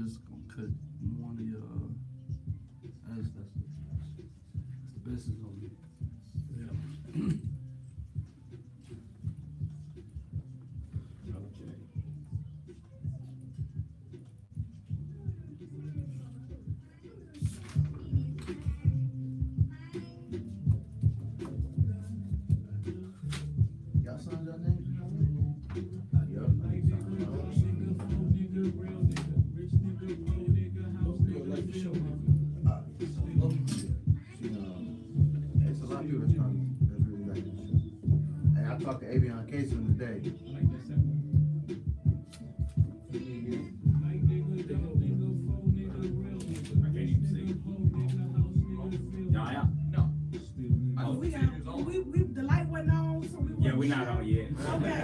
just gonna cut one of your. That's the best it's gonna be. Yeah. Y'all signed your names? It's a lot of people that's really like this shit. Hey, I talked to Avion Case on the day. The light wasn't on, so we Yeah, we're not on yet. Okay.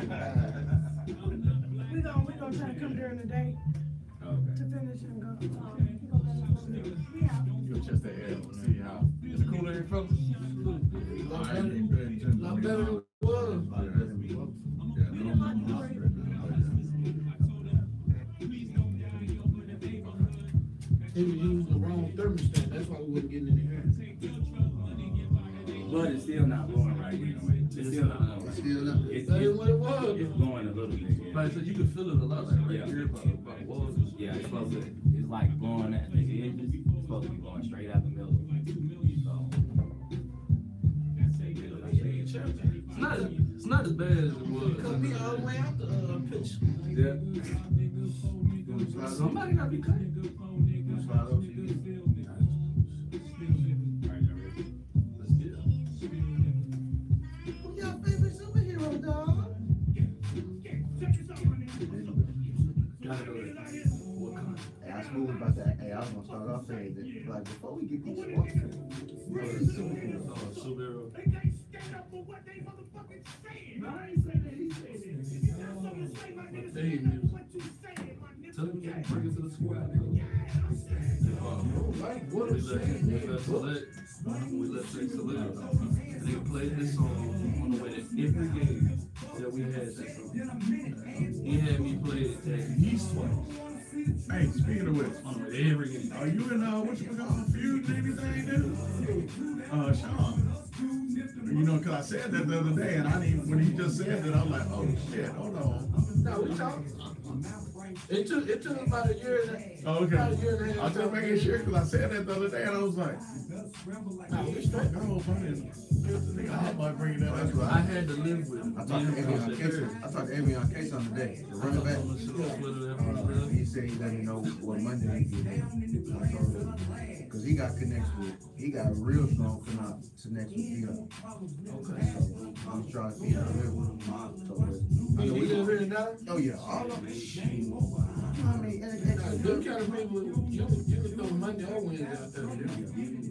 we gonna try to come during the day to finish and go. You'll test that air and see how. Is it cool there, fellas? A lot better than it was. He was using the wrong thermostat. That's why we wasn't getting in the air. But it's still not blowing right now. It's still not blowing. Still not. It's That is what it was. It's blowing a little bit. Yeah. Like, so you can feel it a lot, like right Yeah. here by walls. Yeah, it's supposed to. It's like blowing at the edges. It's supposed to be blowing straight out the middle. So. It's not as bad as it was. Cut me all the way out the pitch. Yeah. Somebody gotta be cut. Slide over. Let's get it. Who y'all favorite superhero, dog? Gotta go there. What kind? Hey, I was smooth about that. Hey, I was gonna start off saying that, like, before we get these sports, Superhero. Tell them to bring it to the squad. what We let Trey select. They played this song on the way to every game that we had that song. He had me play it at least twice. Hey, speaking of which, On the way to every game. are you in what you call Fuse anything, dude? Sean. You know, cause I said that the other day, and I didn't. When he just said that, I'm like, oh shit, hold on. No, we talking. It took about a year and Oh, okay. about a year and a I half. was just making sure because I said that the other day, and I was like, Nah, we straight. oh, funny. I might bring that up. I had to live with it. I talked to Avion Case on the day. The running back. He said he doesn't know what Monday he did. Because he got real strong connection with Dion. Okay. So I'm trying to see how to live with him. I know we live here in Dallas? Oh yeah, all of them. I mean, them kind of people, you can throw Monday or Wednesday out there.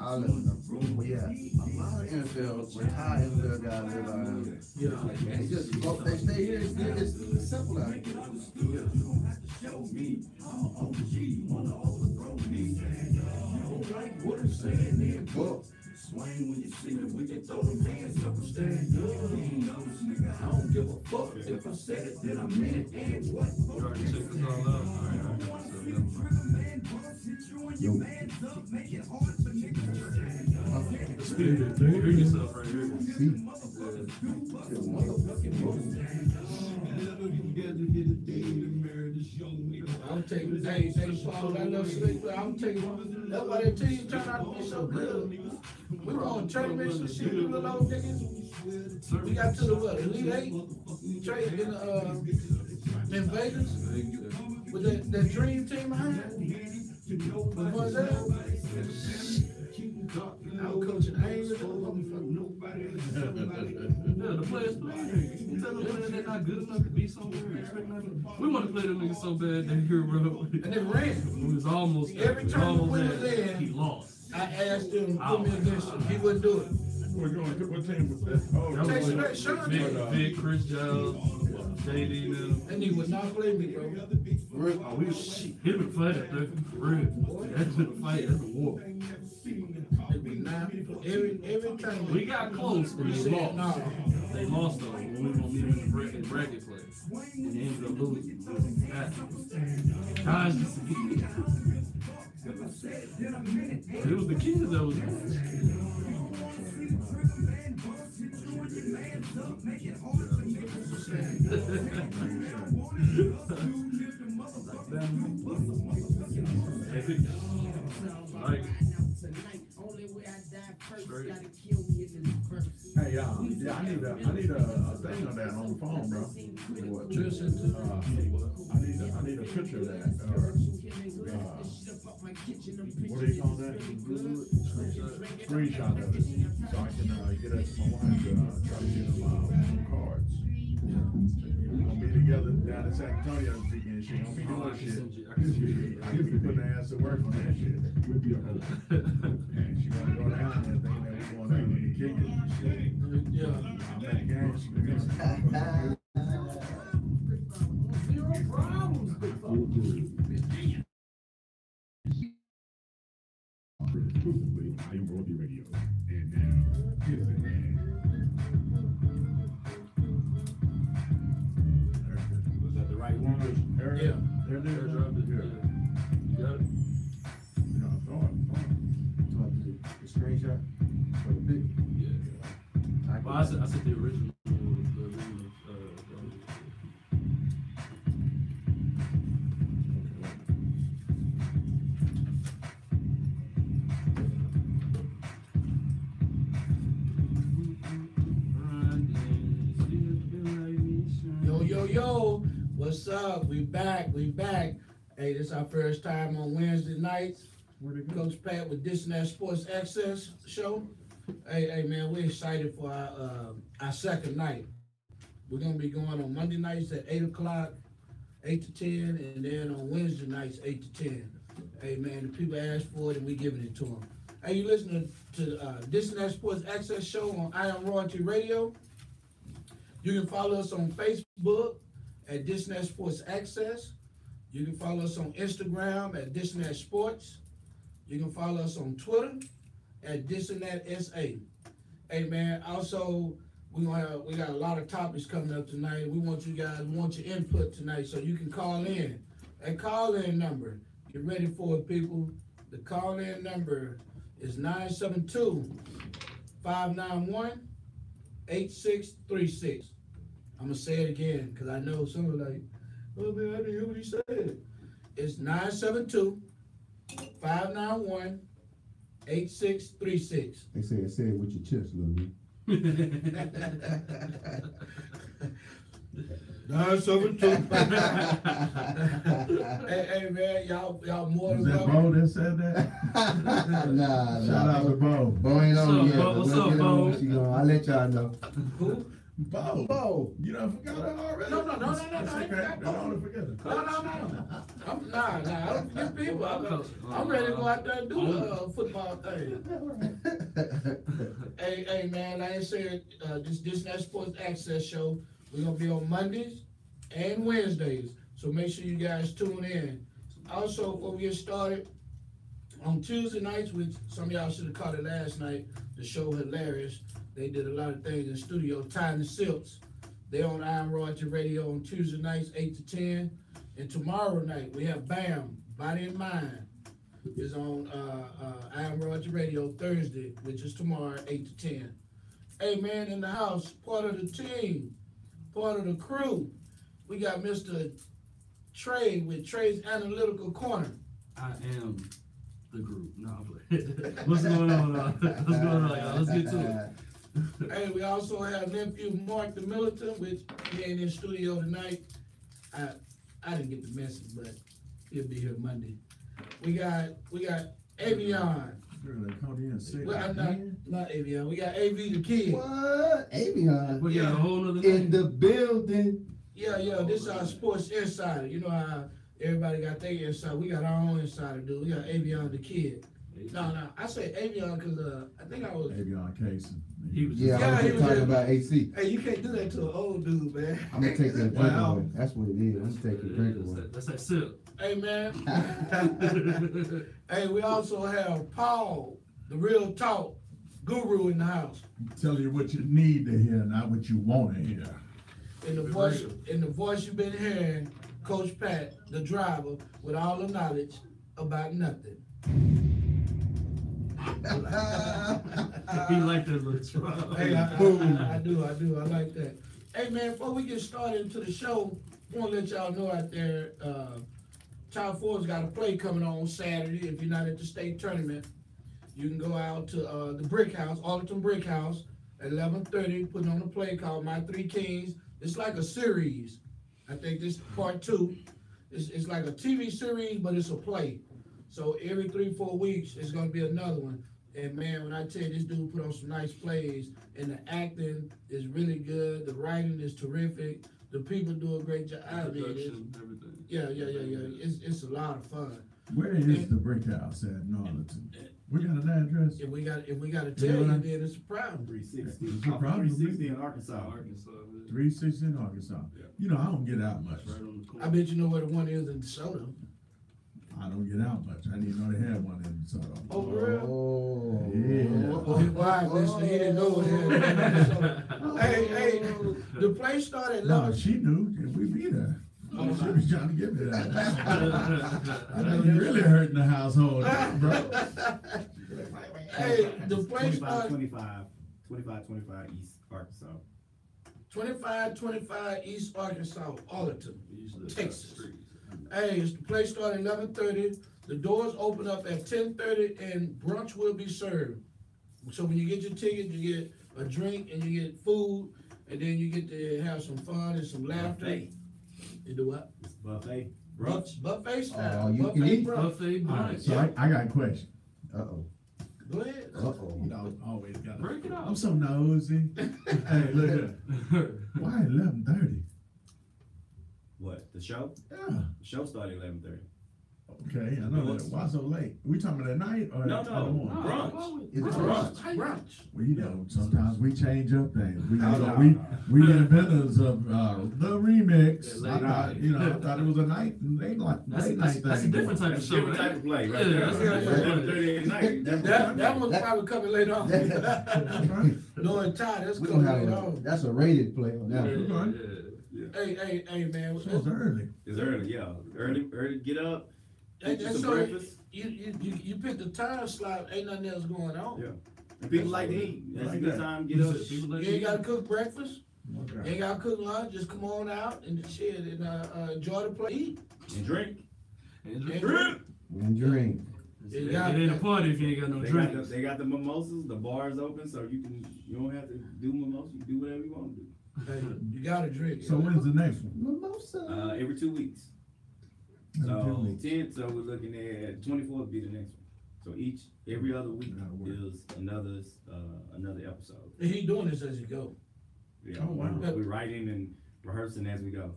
I'll let them know. But yeah, a lot of NFL, retired NFL guys live out here. Yeah, they just, they stay here, it's simple out here. What is saying there? Swing when you see me, we can throw them hands up and stand up. I don't give a fuck if I said it, then I meant it. And what? You already checked this all out? Bring yourself right here. I'm taking, hey, Paul, I love sleep, but I'm taking, that's why that team turned out to be so good. We were on tournaments and shit, you little old niggas. We got to the what, Elite Eight? Trade in Vegas with that dream team I had. With Marcel. I was coaching Angels. Yeah, the players play. You tell them players they're not good enough to be somewhere. Expect nothing. We want to play them niggas so bad that here, bro. And they ran. It was almost Every time we was in, he lost. I asked him to put me against him. He wouldn't do it. We're going to what team was that? Oh, That was Jason, like Sean, Vic, Chris Giles, JD, them. and he would not play me, bro. Oh, we hit him fight up there. For real. That's a fight. That's a war. It was 9 people. Every time We got close, but they lost. no. They lost though when we were gonna meet them in the bracket play. And they ended up losing. Guys, it was the kids that was like, Hey, y'all, yeah, I need a thing on that on the phone, bro. What? I need a picture of that. What do you call that? Screenshot of it, so I can get that to my wife to try to get them cards. We're gonna be together down in San Antonio this weekend. She gonna be doing shit. I can be putting her ass to work on that shit. And she gonna go down there thinking that we're going down with the kickers and shit. Yeah. I'm at the game. She gonna Zero problems, big fella. Exclusively, I am Royalty Radio. And now, here's the man. Was that the right one? There it is. There it is. airdrop it. Yeah. You got it? You know, throw it. The screenshot for the pic. Yeah. Well, I said the original. Yo, what's up? We back. Hey, this is our first time on Wednesday nights. Coach Pat with Disinat Sports Access show. Hey, man, we're excited for our second night. We're gonna be going on Monday nights at 8 o'clock, 8 to 10, and then on Wednesday nights 8 to 10. Hey, man, the people asked for it, and we're giving it to them. Hey, you listening to Disinat Sports Access show on I Am Royalty Radio. You can follow us on Facebook at Disinat Sports Access. You can follow us on Instagram at Disinat Sports. You can follow us on Twitter at Disinat SA. Hey man, also we got a lot of topics coming up tonight. We want your input tonight, so you can call in. That call-in number, get ready for it, people. The call-in number is 972-591-8636. I'm gonna say it again because I know some are like, oh man, I didn't hear what he said. It's 972-591-8636. They say it with your chest, little 972. hey man, y'all more Was than that welcome. Bo that said that? Nah. Shout out to Bo. Bo ain't on yet. What's up, Bo? I'll let y'all know. Who? Bo. You done forgot that already? No. That's okay. Don't forget it. No. I don't forget people. I'm ready to go out there and do the football thing. hey, man, like I said, this Disinat Sports Access show, we're going to be on Mondays and Wednesdays. So make sure you guys tune in. Also, before we get started, on Tuesday nights, which some of y'all should have caught it last night, the show hilarious. They did a lot of things in the studio. Ty and the Silks, they on I Am Royalty Radio on Tuesday nights, 8 to 10. And tomorrow night, we have BAM, Body and Mind, is on I Am Royalty Radio Thursday, which is tomorrow, 8 to 10. Hey, man, in the house, part of the team, part of the crew, we got Mr. Trey with Trey's Analytical Corner. I am the group. No, what's going on? What's going on, y'all? Let's get to it. Hey, we also have nephew Mark the Militant, which he ain't in studio tonight. I didn't get the message, but he'll be here Monday. We got Avion. They called you in sick. Well, not Avion. We got AV the Kid. What? Avion. We got a whole other In the building. Yeah. This is our sports insider. You know how everybody got their insider. We got our own insider, dude. We got Avion the Kid. No. I say Avion because I think I was. Avion Casey. He was Yeah, I was just talking about AC. Hey, you can't do that to an old dude, man. I'm gonna take that drink Wow. away. That's what it is. I'm gonna take the drink away. That's that sip. Hey, man. Hey, we also have Paul, the real talk. guru in the house. Telling you what you need to hear, not what you want to hear. In the voice you've been hearing, Coach Pat, the driver, with all the knowledge about nothing. He like that little drop. Hey, I do. I like that. Hey, man, before we get started into the show, I want to let y'all know out there, Child Ford's got a play coming on Saturday. If you're not at the state tournament, you can go out to the Brick House, Arlington Brick House, at 11:30, putting on a play called My Three Kings. It's like a series. I think this is part 2. It's like a TV series, but it's a play. So every 3-4 weeks, it's going to be another one. And man, when I tell you, this dude put on some nice plays, and the acting is really good, the writing is terrific, the people do a great job. Production, everything. Yeah. It's a lot of fun. Where is the Brick House at in Arlington? We got an address? If we got to tell you, then it's a problem. 360. It's a problem. 360 in Arkansas. 360 in Arkansas. Yeah. You know, I don't get out much. Right on the corner. I bet you know where the one is in DeSoto. I don't get out much. I didn't even know they had one in DeSoto. Oh, for real? Oh. Yeah. His wife listening, he didn't know it. Hey, the play started at No, 11. she knew. If we be there. Oh, She was trying to get me that. I know you really hurting the household, bro. Hey, the play 25, started 25 East Arkansas. 2525 East Arkansas, Arlington, Usually it's Texas. the streets. Hey, the play started at 11:30. The doors open up at 10:30, and brunch will be served. So when you get your ticket, you get a drink and you get food, and then you get to have some fun and some laughter. Buffet. You do what? It's buffet. Brunch. Buffet style. you can Buffet eat. brunch. Buffet All right, brunch. so I got a question. Uh-oh. Go ahead. Uh-oh. You know, always got Break it I'm off. so nosy. Hey, look here. Why 11:30? What? The show? Yeah. The show started 11:30. Okay, I know that. Why so late? We talking about at night or No, at the no. morning? Brunch. It's Brunch. brunch. Brunch. Well, you know, sometimes we change up things. We, No. we inventors of the remix. Yeah, I thought it was a night and late night That's a thing. different type of That's a show, different right? type of play, right Yeah, there. that's a different type of 11:30 at night. That one's probably coming later on. That's right. Knowing Ty, that's We don't coming have later on. that's a rated play on that. Yeah, one. yeah. Hey, man. So it's early. It's early, yeah. Early, get up, Hey, get you that's some so breakfast. you picked the time slot, ain't nothing else going on. Yeah. And people like to eat. That's a Like good that. time to get up. People like You ain't to gotta eat. cook breakfast, you Okay. ain't gotta cook lunch, just come on out and shit and enjoy the play, eat. And drink. And And drink. And drink. It ain't a party if you ain't got no drinks. They got the mimosas, the bar's open, so you don't have to do mimosas, you can do whatever you want to do. Hey, you gotta drink. So when's the next one? Mimosa. Every 2 weeks. So 10, so we're looking at 24th be the next one. So every other week That'll work. is another episode. And he doing this as you go. Yeah, Oh, wow. we're writing and rehearsing as we go.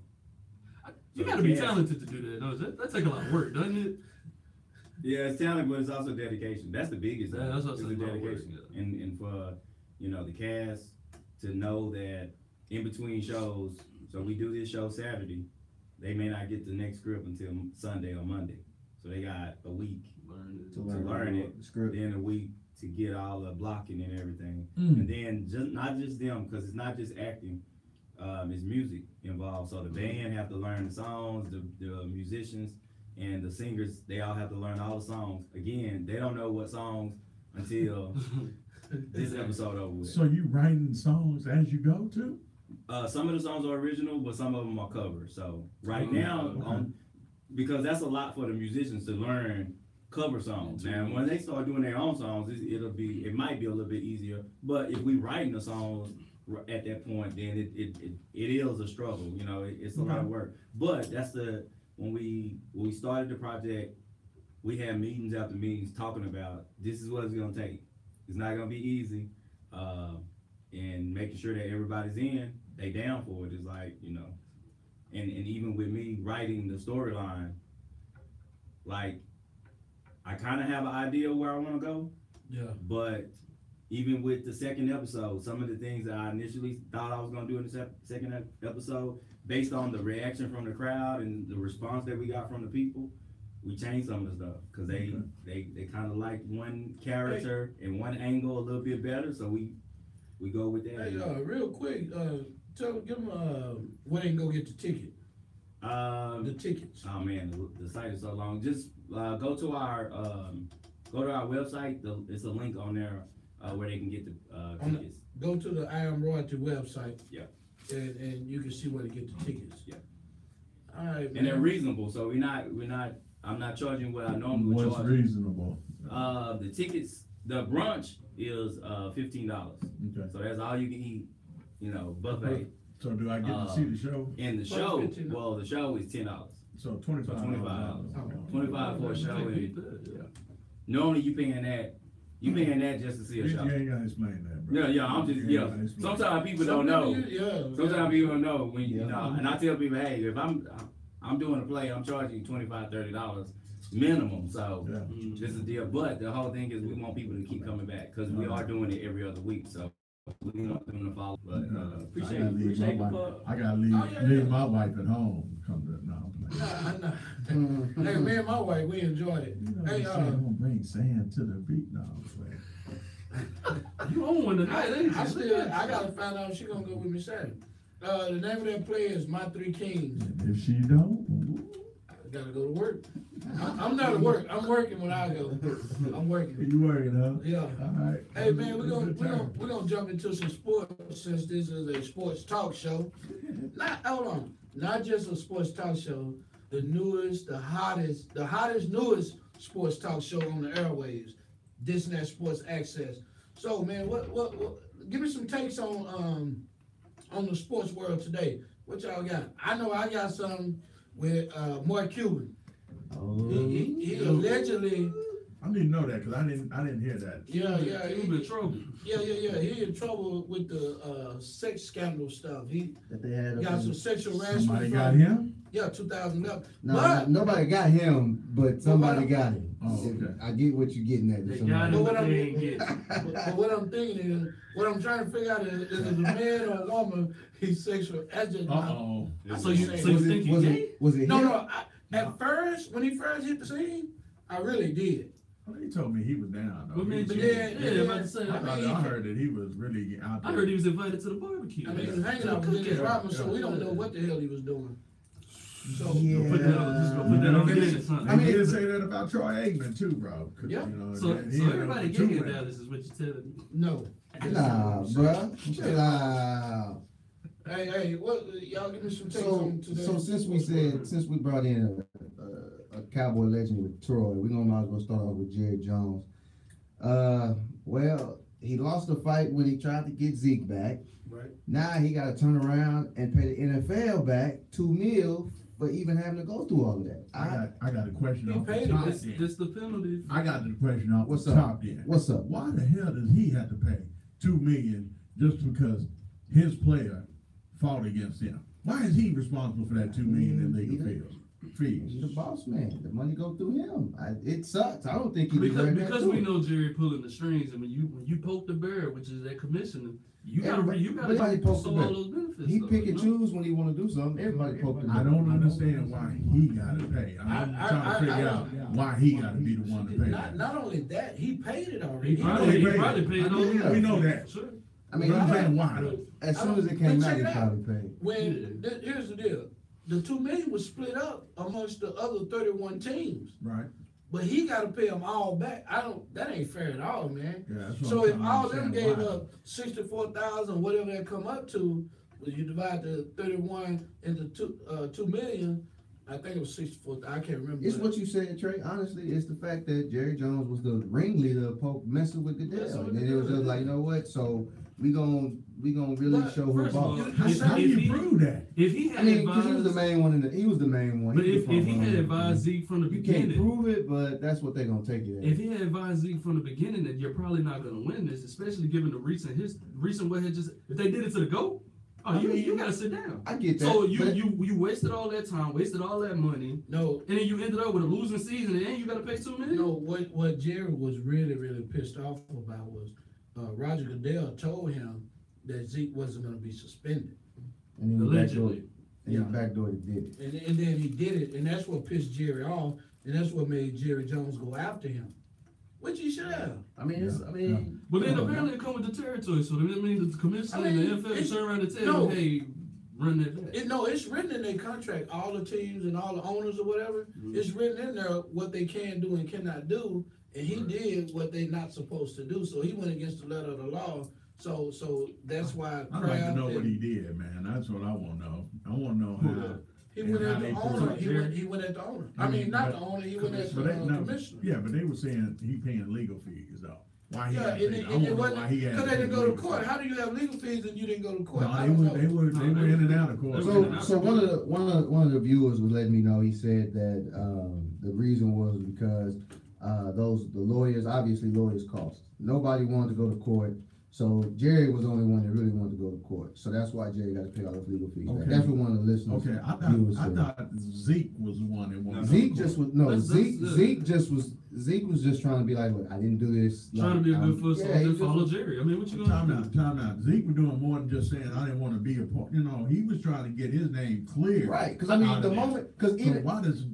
You gotta be talented to do that, though. That take a lot of work, doesn't it? Yeah, it's talent, but it's also dedication. That's the biggest thing. Yeah, that's what is I'm the saying, a lot of work, dedication. yeah. And for the cast to know that in between shows, so we do this show Saturday, they may not get the next script until Sunday or Monday. So they got a week to learn it, Script. then a week to get all the blocking and everything. Mm. And then not just them, because it's not just acting, it's music involved. So the band have to learn the songs, the musicians and the singers, they all have to learn all the songs. Again, they don't know what songs until this episode over with. So you writing songs as you go too? Some of the songs are original, but some of them are covers. So right Oh, now, okay. because that's a lot for the musicians to learn cover songs. Now, when they start doing their own songs, it might be a little bit easier. But if we writing the songs at that point, then it is a struggle. It's a lot of work. But that's when we started the project, we had meetings after meetings talking about this is what it's gonna take. It's not gonna be easy, and making sure that everybody's in, they down for it is like, and even with me writing the storyline, like I kind of have an idea where I want to go, Yeah. but even with the second episode, some of the things that I initially thought I was gonna do in the second episode, based on the reaction from the crowd and the response that we got from the people, we changed some of the stuff because they kind of like one character and one angle a little bit better, so we go with that. Hey, real quick, give them where they can go get the ticket. The tickets. Oh man, the site is so long. Just go to our website. It's a link on there where they can get the tickets. Go to the I Am Royalty website. Yeah. And you can see where to get the tickets. Yeah. All right, man. And they're reasonable, so I'm not charging what I normally charge. What's reasonable? The tickets, the brunch is $15. Okay. So that's all you can eat, buffet. So do I get to see the show? And the show, the show is $10. So $25. $25 for a show. Normally you paying that just to see a show. You ain't gotta explain that, bro. Yeah, sometimes people don't know. Sometimes people don't know when and I tell people, hey, if I'm doing a play, I'm charging $25-$30 minimum. So this is the deal. But the whole thing is we want people to keep coming back because we are doing it every other week. So we want them to follow. But appreciate I gotta leave my wife at home. Hey, me and my wife, we enjoyed it. Hey, I'm gonna bring sand to the beach now. You own one tonight, ain't you? I gotta find out if she gonna go with me Saturday. The name of that play is My Three Kings. And if she don't, I gotta go to work. I'm not at work. I'm working when I go. I'm working. You working, huh? Yeah. All right. Hey man, we're gonna jump into some sports since this is a sports talk show. Not just a sports talk show. The newest, the hottest, newest sports talk show on the airwaves, Disinat Sports Access. So, man, what? Give me some takes on the sports world today. What y'all got? I know I got some with Mark Cuban. He allegedly. I didn't know that because I didn't hear that. Yeah. He in trouble. Yeah. He in trouble with the sex scandal stuff. That they had got some sexual harassment. Somebody got him? Yeah, 2011. No, nobody got him, but somebody got him. Oh, okay. I get what you're getting at. They got him, but they ain't get. But what I'm thinking is, what I'm trying to figure out is it a man or a woman he's sexual? That's just So you think he gay? Was it him? No. At first, when he first hit the scene, I really did. Well, he told me he was down. But then, I heard that he was really out there. I heard he was invited to the barbecue. I mean, he was hanging out with Dennis Rodman, so we don't know what the hell he was doing. So put that on the minutes, huh? I mean, he did say that about Troy Aikman too, bro. Yeah. So everybody gay in Dallas is what you're telling me? No. Nah, bro. Chill out. Hey, what? Y'all give me some takes on today. So since we brought in a Cowboy legend with Troy, we might as well start off with Jerry Jones. Well, he lost the fight when he tried to get Zeke back. Right. Now he got to turn around and pay the NFL back $2 million for even having to go through all of that. I got a question off the top. This the penalty. I got the question off What's the up? top then. What's up? Why the hell does he have to pay $2 million just because his player fought against him? Why is he responsible for that $2 million in legal fees? He's the boss man. The money go through him. It sucks. I don't think he because we know Jerry pulling the strings, and when you poke the bear, which is that commissioner, you gotta poke all those benefits. He pick and choose when he want to do something. Everybody poke the bear. I don't understand why he got to pay. I'm trying to figure out why he got to be the one to pay. Not only that, he paid it already. He probably paid it already. We know that. Sure. I mean, I'm saying why. As soon as it came out, he probably paid. Here's the deal. The $2 million was split up amongst the other 31 teams. Right. But he got to pay them all back. That ain't fair at all, man. Yeah, so if all them gave up 64,000, whatever that come up to, you divide the 31 into 2 million, I think it was 64. I can't remember. It's what you said, Trey. Honestly, it's the fact that Jerry Jones was the ringleader of Pope messing with Goodell. And it was just like, you know what? So we gonna really show who boss. How do you prove that? If he had because he was the main one. He was the main one. But if he had advised Zeke from the beginning, you can't prove it, but that's what they're gonna take it as. If he had advised Zeke from the beginning that you're probably not gonna win this, especially given the recent what had just if they did it to the GOAT. Oh, you gotta sit down. I get that. So you wasted all that time, wasted all that money. No, and then you ended up with a losing season, and then you gotta pay $2 million. No, what Jerry was really pissed off about was Roger Goodell told him that Zeke wasn't gonna be suspended. And allegedly, he backdoored did it. And then he did it, and that's what pissed Jerry off. and that's what made Jerry Jones go after him, which he should have. I mean, But then apparently it come with the territory, so that means the commissioner and the NFL turn around and tell them, hey, run that back. It's written in their contract, all the teams and all the owners or whatever, it's written in there what they can do and cannot do, and he did what they not supposed to do, so he went against the letter of the law. So that's why I'd like to know what he did, man. That's what I want to know. I want to know how. He went at the owner. He went at the owner. I mean, not the owner. He went at the commissioner. Yeah, but they were saying he paying legal fees though. Why he? Yeah, and it wasn't because they didn't go to court. How do you have legal fees and you didn't go to court? No, they were in and out of court. So one of the viewers was letting me know. He said that the reason was because the lawyers, obviously lawyers cost. Nobody wanted to go to court. So Jerry was the only one that really wanted to go to court. So that's why Jerry got to pay all those legal fees. Okay. That's what one of the listeners. Okay, I thought Zeke was the one that wanted. Zeke was just trying to be like, look, I didn't do this. Trying to be a good foot soldier, follow Jerry. I mean, what you gonna do? Time out. Zeke was doing more than just saying I didn't want to be a part. You know, he was trying to get his name clear. Right, because I mean the moment, because even why does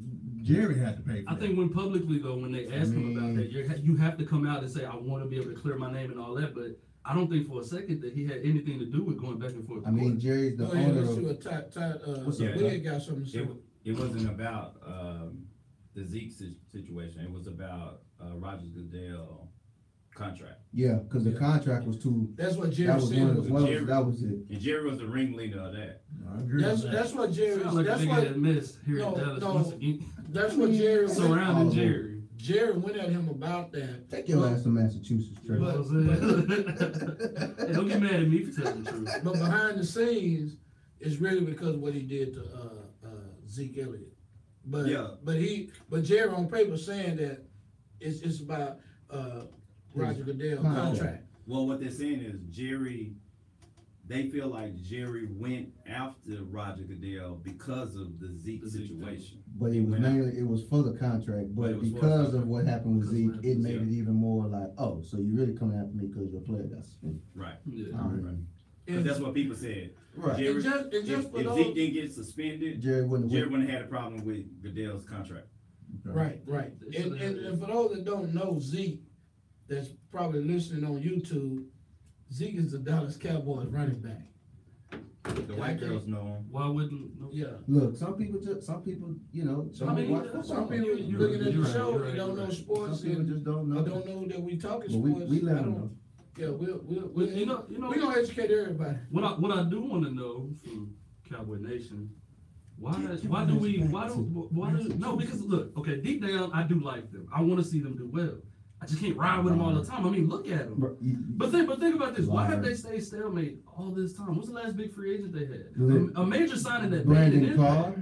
Jerry have to pay for I think when publicly though, when they ask him about that, you have to come out and say I want to be able to clear my name and all that, but I don't think for a second that he had anything to do with going back and forth. I mean, Jerry's the owner of. We got something to say. It wasn't about the Zeke situation. It was about Roger Goodell contract. Yeah, because the contract was too. That's what Jerry said. That was it. And Jerry was the ringleader of that. That's what Jerry. That's what missed here in Dallas. That's what Jerry surrounding Jerry. Jerry went at him about that. Take your ass to Massachusetts, Trey. Hey, don't get mad at me for telling the truth. But behind the scenes, it's really because of what he did to Zeke Elliott. But Jerry on paper saying that it's about Roger Goodell contract. Well, what they're saying is they feel like Jerry went after Roger Goodell because of the Zeke situation. But it was for the contract, but because of what happened with Zeke, it made it even more like, oh, so you really coming after me because your player got suspended. Right. Yeah. Right. But that's what people said. Right. Jerry, if Zeke didn't get suspended, Jerry wouldn't have had a problem with Goodell's contract. Okay. Right. And for those that don't know Zeke, that's probably listening on YouTube, Zeke is the Dallas Cowboys running back. The white girls know him. Why wouldn't? Yeah. Look, some people, you know, some people looking at the show and don't know sports. Some people just don't know. I don't know that we talking sports. We let them know. Yeah, we gonna educate everybody. What I do want to know from Cowboy Nation, why do no, because look, okay, deep down I do like them. I want to see them do well. I just can't ride with them all the time. I mean, look at them. But think about this. Why have they stayed stalemate all this time? What's the last big free agent they had? A major signing that Brandon Carr.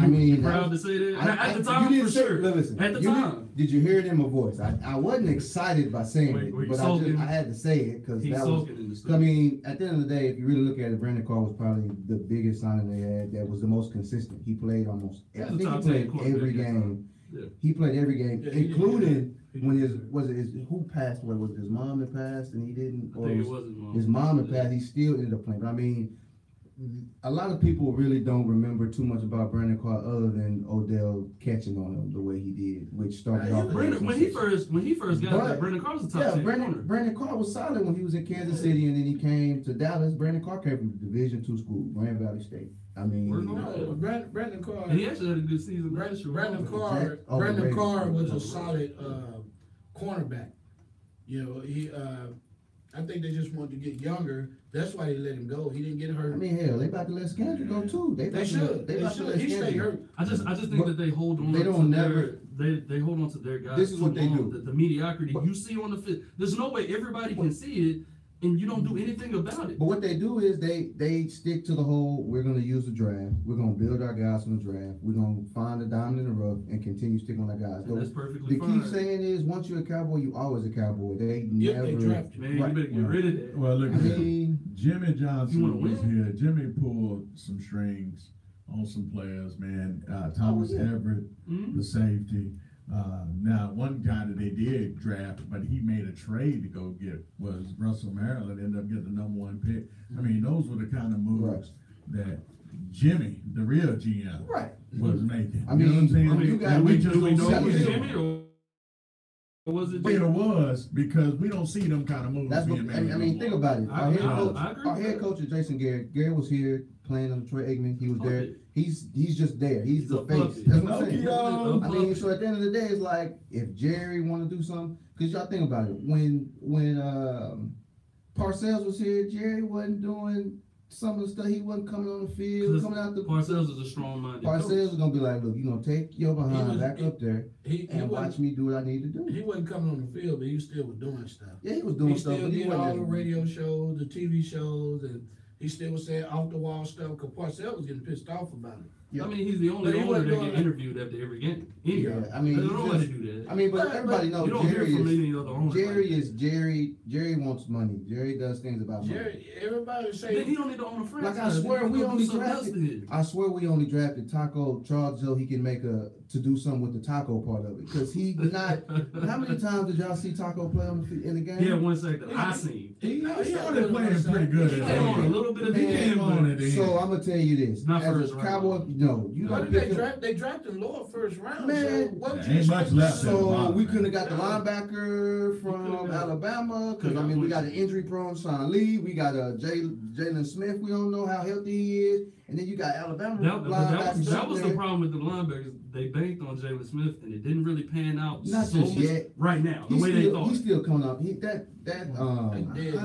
I mean, proud to say that. At the time, for sure. Listen, at the time. Did you hear it in my voice? I wasn't excited by saying it, but I had to say it because that was. I mean, at the end of the day, if you really look at it, Brandon Carr was probably the biggest signing they had. That was the most consistent. He played almost. I think he played every game. Yeah. He played every game, including when who passed away? Was it his mom that passed and he didn't? Or it was his mom. His mom that passed. He still ended up playing. But I mean, a lot of people really don't remember too much about Brandon Carr other than Odell catching on him the way he did, which started off. When he first got there, Brandon Carr was the top 10 corner. Brandon Carr was solid when he was in Kansas City, and then he came to Dallas. Brandon Carr came from Division II school, Grand Valley State. I mean, Brandon Carr. And he actually had a good season. Brandon Carr was a solid cornerback. You know, I think they just wanted to get younger. That's why they let him go. He didn't get hurt. I mean, hell, they about to let Scandrick go too. They should. He stayed hurt. I just think that they hold on. They hold on to their guys. This is what they do. The mediocrity you see on the field. There's no way everybody can see it, and you don't do anything about it. But what they do is they stick to the whole, we're going to use the draft. We're going to build our guys from the draft. We're going to find the diamond in the rough and continue sticking on our guys. That's perfectly fine. The key saying is, once you're a Cowboy, you always a Cowboy. They never. They draft you. Man, you better get rid of that. Well, look, Jimmy Johnson was here. Jimmy pulled some strings on some players, man. Thomas Everett, the safety. Now, one guy that they did draft, but he made a trade to go get was Russell Maryland, ended up getting the #1 pick. I mean, those were the kind of moves that Jimmy, the real GM, was making. I mean, you know what I'm saying? I mean, you got- And we just do we don't know it see was it. Jimmy or was it Well, Jimmy? it was because we don't see them kind of moves That's what, being made. I mean, think about it. I Our head agree coach with is Jason Garrett. Garrett was here playing under Troy Aikman. He was there. Puppet. He's just there. He's He's the a face. puppet. That's what I'm saying. Yo. I mean, so at the end of the day, it's like if Jerry want to do something, because y'all think about it. When Parcells was here, Jerry wasn't doing some of the stuff. He wasn't coming on the field, coming out the. Parcells is a strong-minded Parcells coach. is gonna be like, look, you gonna take your behind back up there and watch me do what I need to do. He wasn't coming on the field, but he still was doing stuff. Yeah, he was doing He stuff. still But he did all wasn't the radio shows, the TV shows, and he still was saying off the wall stuff. Cause Parcells was getting pissed off about it. Yeah. I mean, he's the only But he owner wasn't that doing get that. interviewed after every game. Anyway, Yeah, I mean, they he don't want to just- do that. I mean, but everybody knows you don't hear Jerry from is. any other owners. Jerry wants money. Jerry does things about money. Jerry, everybody Then say he don't need to own a franchise. Like I swear, we only drafted. drafted. I swear we only drafted Taco Charles so he can to do something with the taco part of it. Because he not. How many times did y'all see Taco play in the game? Yeah, one second. I seen. He No, he started had playing one pretty good He at came on a that. little bit of He the came game, on but at the So end. I'm gonna tell you this. Not As first a round. Cowboy, no, you What don't did pick they drafted lower first round. Man, so what there you ain't much expect to left see? at the So bottom, we man. couldn't have got the linebacker from Alabama because I mean we got an injury prone Sean Lee. We got a Jalen Smith. We don't know how healthy he is, and then you got Alabama linebackers. That was the there. problem with the linebackers. They banked on Jalen Smith, and it didn't really pan out. Not so just much yet. right now, the He's way they still, thought. he's still coming up. I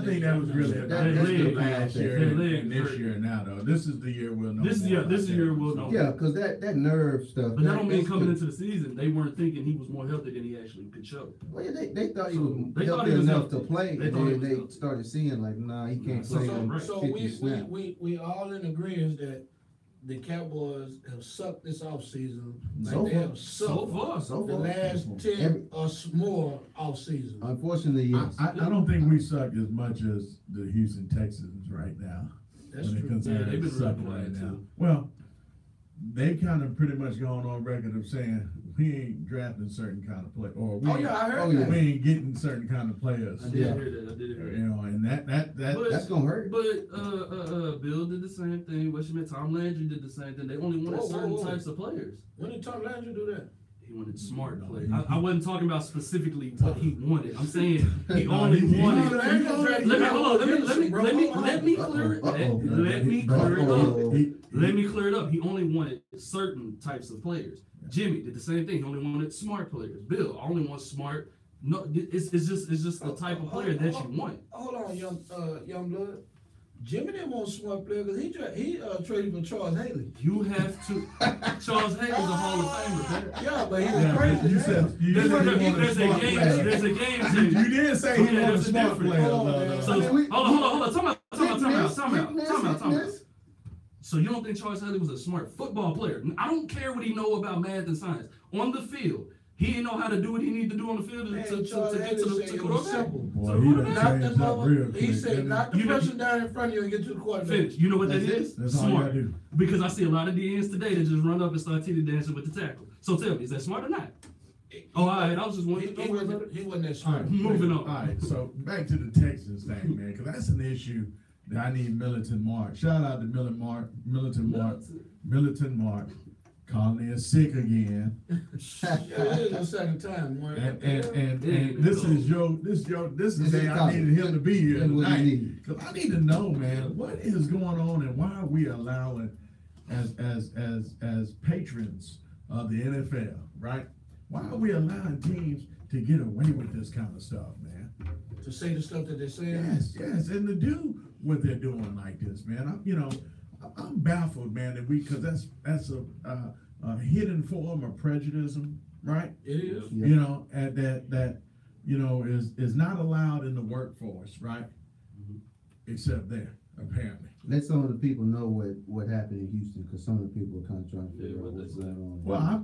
think that was really a That's that's the the bad last thing. year That and leg this hurt. year now though. This is the year we'll know. This more is the year we'll about know. that. Yeah, because that nerve stuff. But that don't mean that's coming good. into the season, they weren't thinking he was more healthy than he actually could show. Well, yeah, they thought he So, was they thought healthy he was enough to healthy. play, They and thought he then was they healthy. started seeing like, nah, he can't So- play so- on right. So 50 snaps. we all in agreement that the Cowboys have sucked this offseason. So Like they far. have sucked So the far. last 10 or more offseason. Unfortunately, yes. I don't think we suck as much as the Houston Texans right now. That's when it true. comes Yeah, to they've been sucking really right quiet, now. too. Well, they kind of pretty much gone on record of saying we ain't drafting certain kind of play, or we, Oh yeah, I heard Oh, yeah. that. we ain't getting certain kind of players. I did Yeah. hear that. I did hear that. You know, and that But- That's gonna hurt. But Bill did the same thing. What you meant? Tom Landry did the same thing. They only wanted Whoa, whoa, certain whoa. types of players. When did Tom Landry do that? He wanted smart No, players. he- I wasn't talking about specifically what he wanted. I'm saying he No, only he- wanted. he- Let me hold on. Let me clear it. Let me clear it. Let me clear it up. Let me clear it up. He only wanted certain types of players. Jimmy did the same thing. He only wanted smart players. Bill only wants smart. No, it's just the type of player that you want. Hold on, young blood. Jimmy didn't want smart player because he traded for Charles Haley. You have to. Charles Hayes is a Hall of Famer. man. Yeah, but he was Yeah, crazy. you said you There's said a he wanted there's a smart game. players. There's a game. You changer. did say he Yeah, wanted there's a smart difference. players. Hold on, no, man. no, So no. I mean, we- hold on. Time out. Sickness. So you don't think Charles Haley was a smart football player? I don't care what he know about math and science. On the field, he didn't know how to do what he needed to do on the field Man, to get Charles to Haley the said it was quarterback. simple. Boy, he done Not the changed up real number. quick. He said not the You know- person down in front of you and get to the quarterback. Finish. You know what that That's is? That's all you Smart. gotta do. Because I see a lot of DNs today that just run up and start titty dancing with the tackle. So tell me, is that smart or not? Oh, all right. I was just He, wondering. he, wasn't, he wasn't that All smart. right, Moving on. All right, so back to the Texans thing, man, because that's an issue that I need Militant Mark. Shout out to Militant Mark, calling in sick again. Yeah, it is the second time. Mark. And this is this is the day I coming. needed him to be here That's what he tonight. needed. Because I need to know, man, what is going on and why are we allowing as patrons of the NFL, right? Why are we allowing teams to get away with this kind of stuff, man? To say the stuff that they're saying. Yes, and to do what they're doing like this, man. I'm baffled, man, because that's a hidden form of prejudice, right? It is. Yeah. You know, and that is not allowed in the workforce, right? Except there, apparently. Let some of the people know what happened in Houston, because some of the people are kind of trying to figure Yeah, out what what's they going say. on. Well,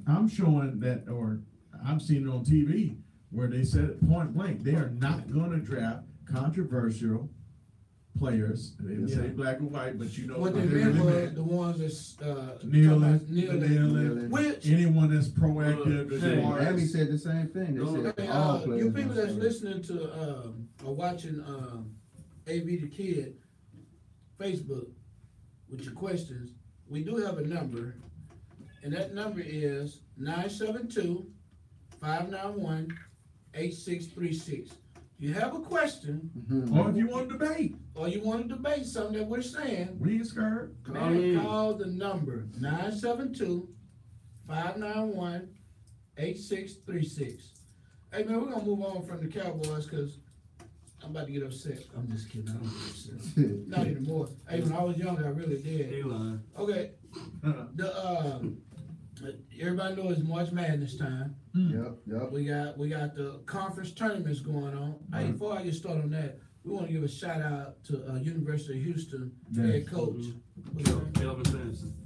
I'm showing that, or I've seen it on TV where they said it point blank, they are not going to draft controversial players. They didn't say black or white, but you know What they really meant was meant. the ones that's Kneeling, kneeling. Which anyone that's proactive as Hey, far Miami as said the same thing. They said hey, all players. you people must that's start. listening to or watching AV the Kid Facebook with your questions, we do have a number, and that number is 972-591-8636. You have a question, Or if you want to debate, or you want to debate something that we're saying, we ain't scared. man, call the number 972-591-8636. Hey man, we're gonna move on from the Cowboys because I'm about to get upset. I'm just kidding. I don't get upset. Not anymore. Hey, when I was younger, I really did. Hey, line. Okay. Everybody knows it's March Madness time. Yep. We got the conference tournaments going on. Hey, before I get started on that, we want to give a shout out to University of Houston head coach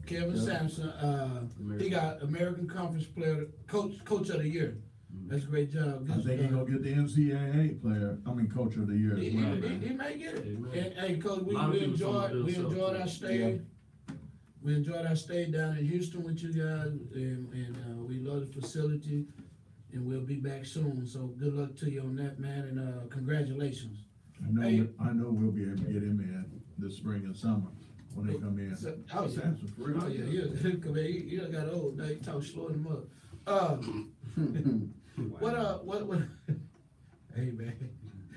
Kevin Sampson. He got American Conference Player Coach of the Year. That's a great job. I think he's gonna get the NCAA Coach of the Year as well. He may get it. And hey, Coach, we enjoyed our stay. Yeah. We enjoyed our stay down in Houston with you guys, and we love the facility, and we'll be back soon. So good luck to you on that, man, and congratulations. I know we'll be able to get him in this spring and summer when they come in. Samson, for real. Oh yeah, he done got old. Now he talk slow him up. What? Hey man,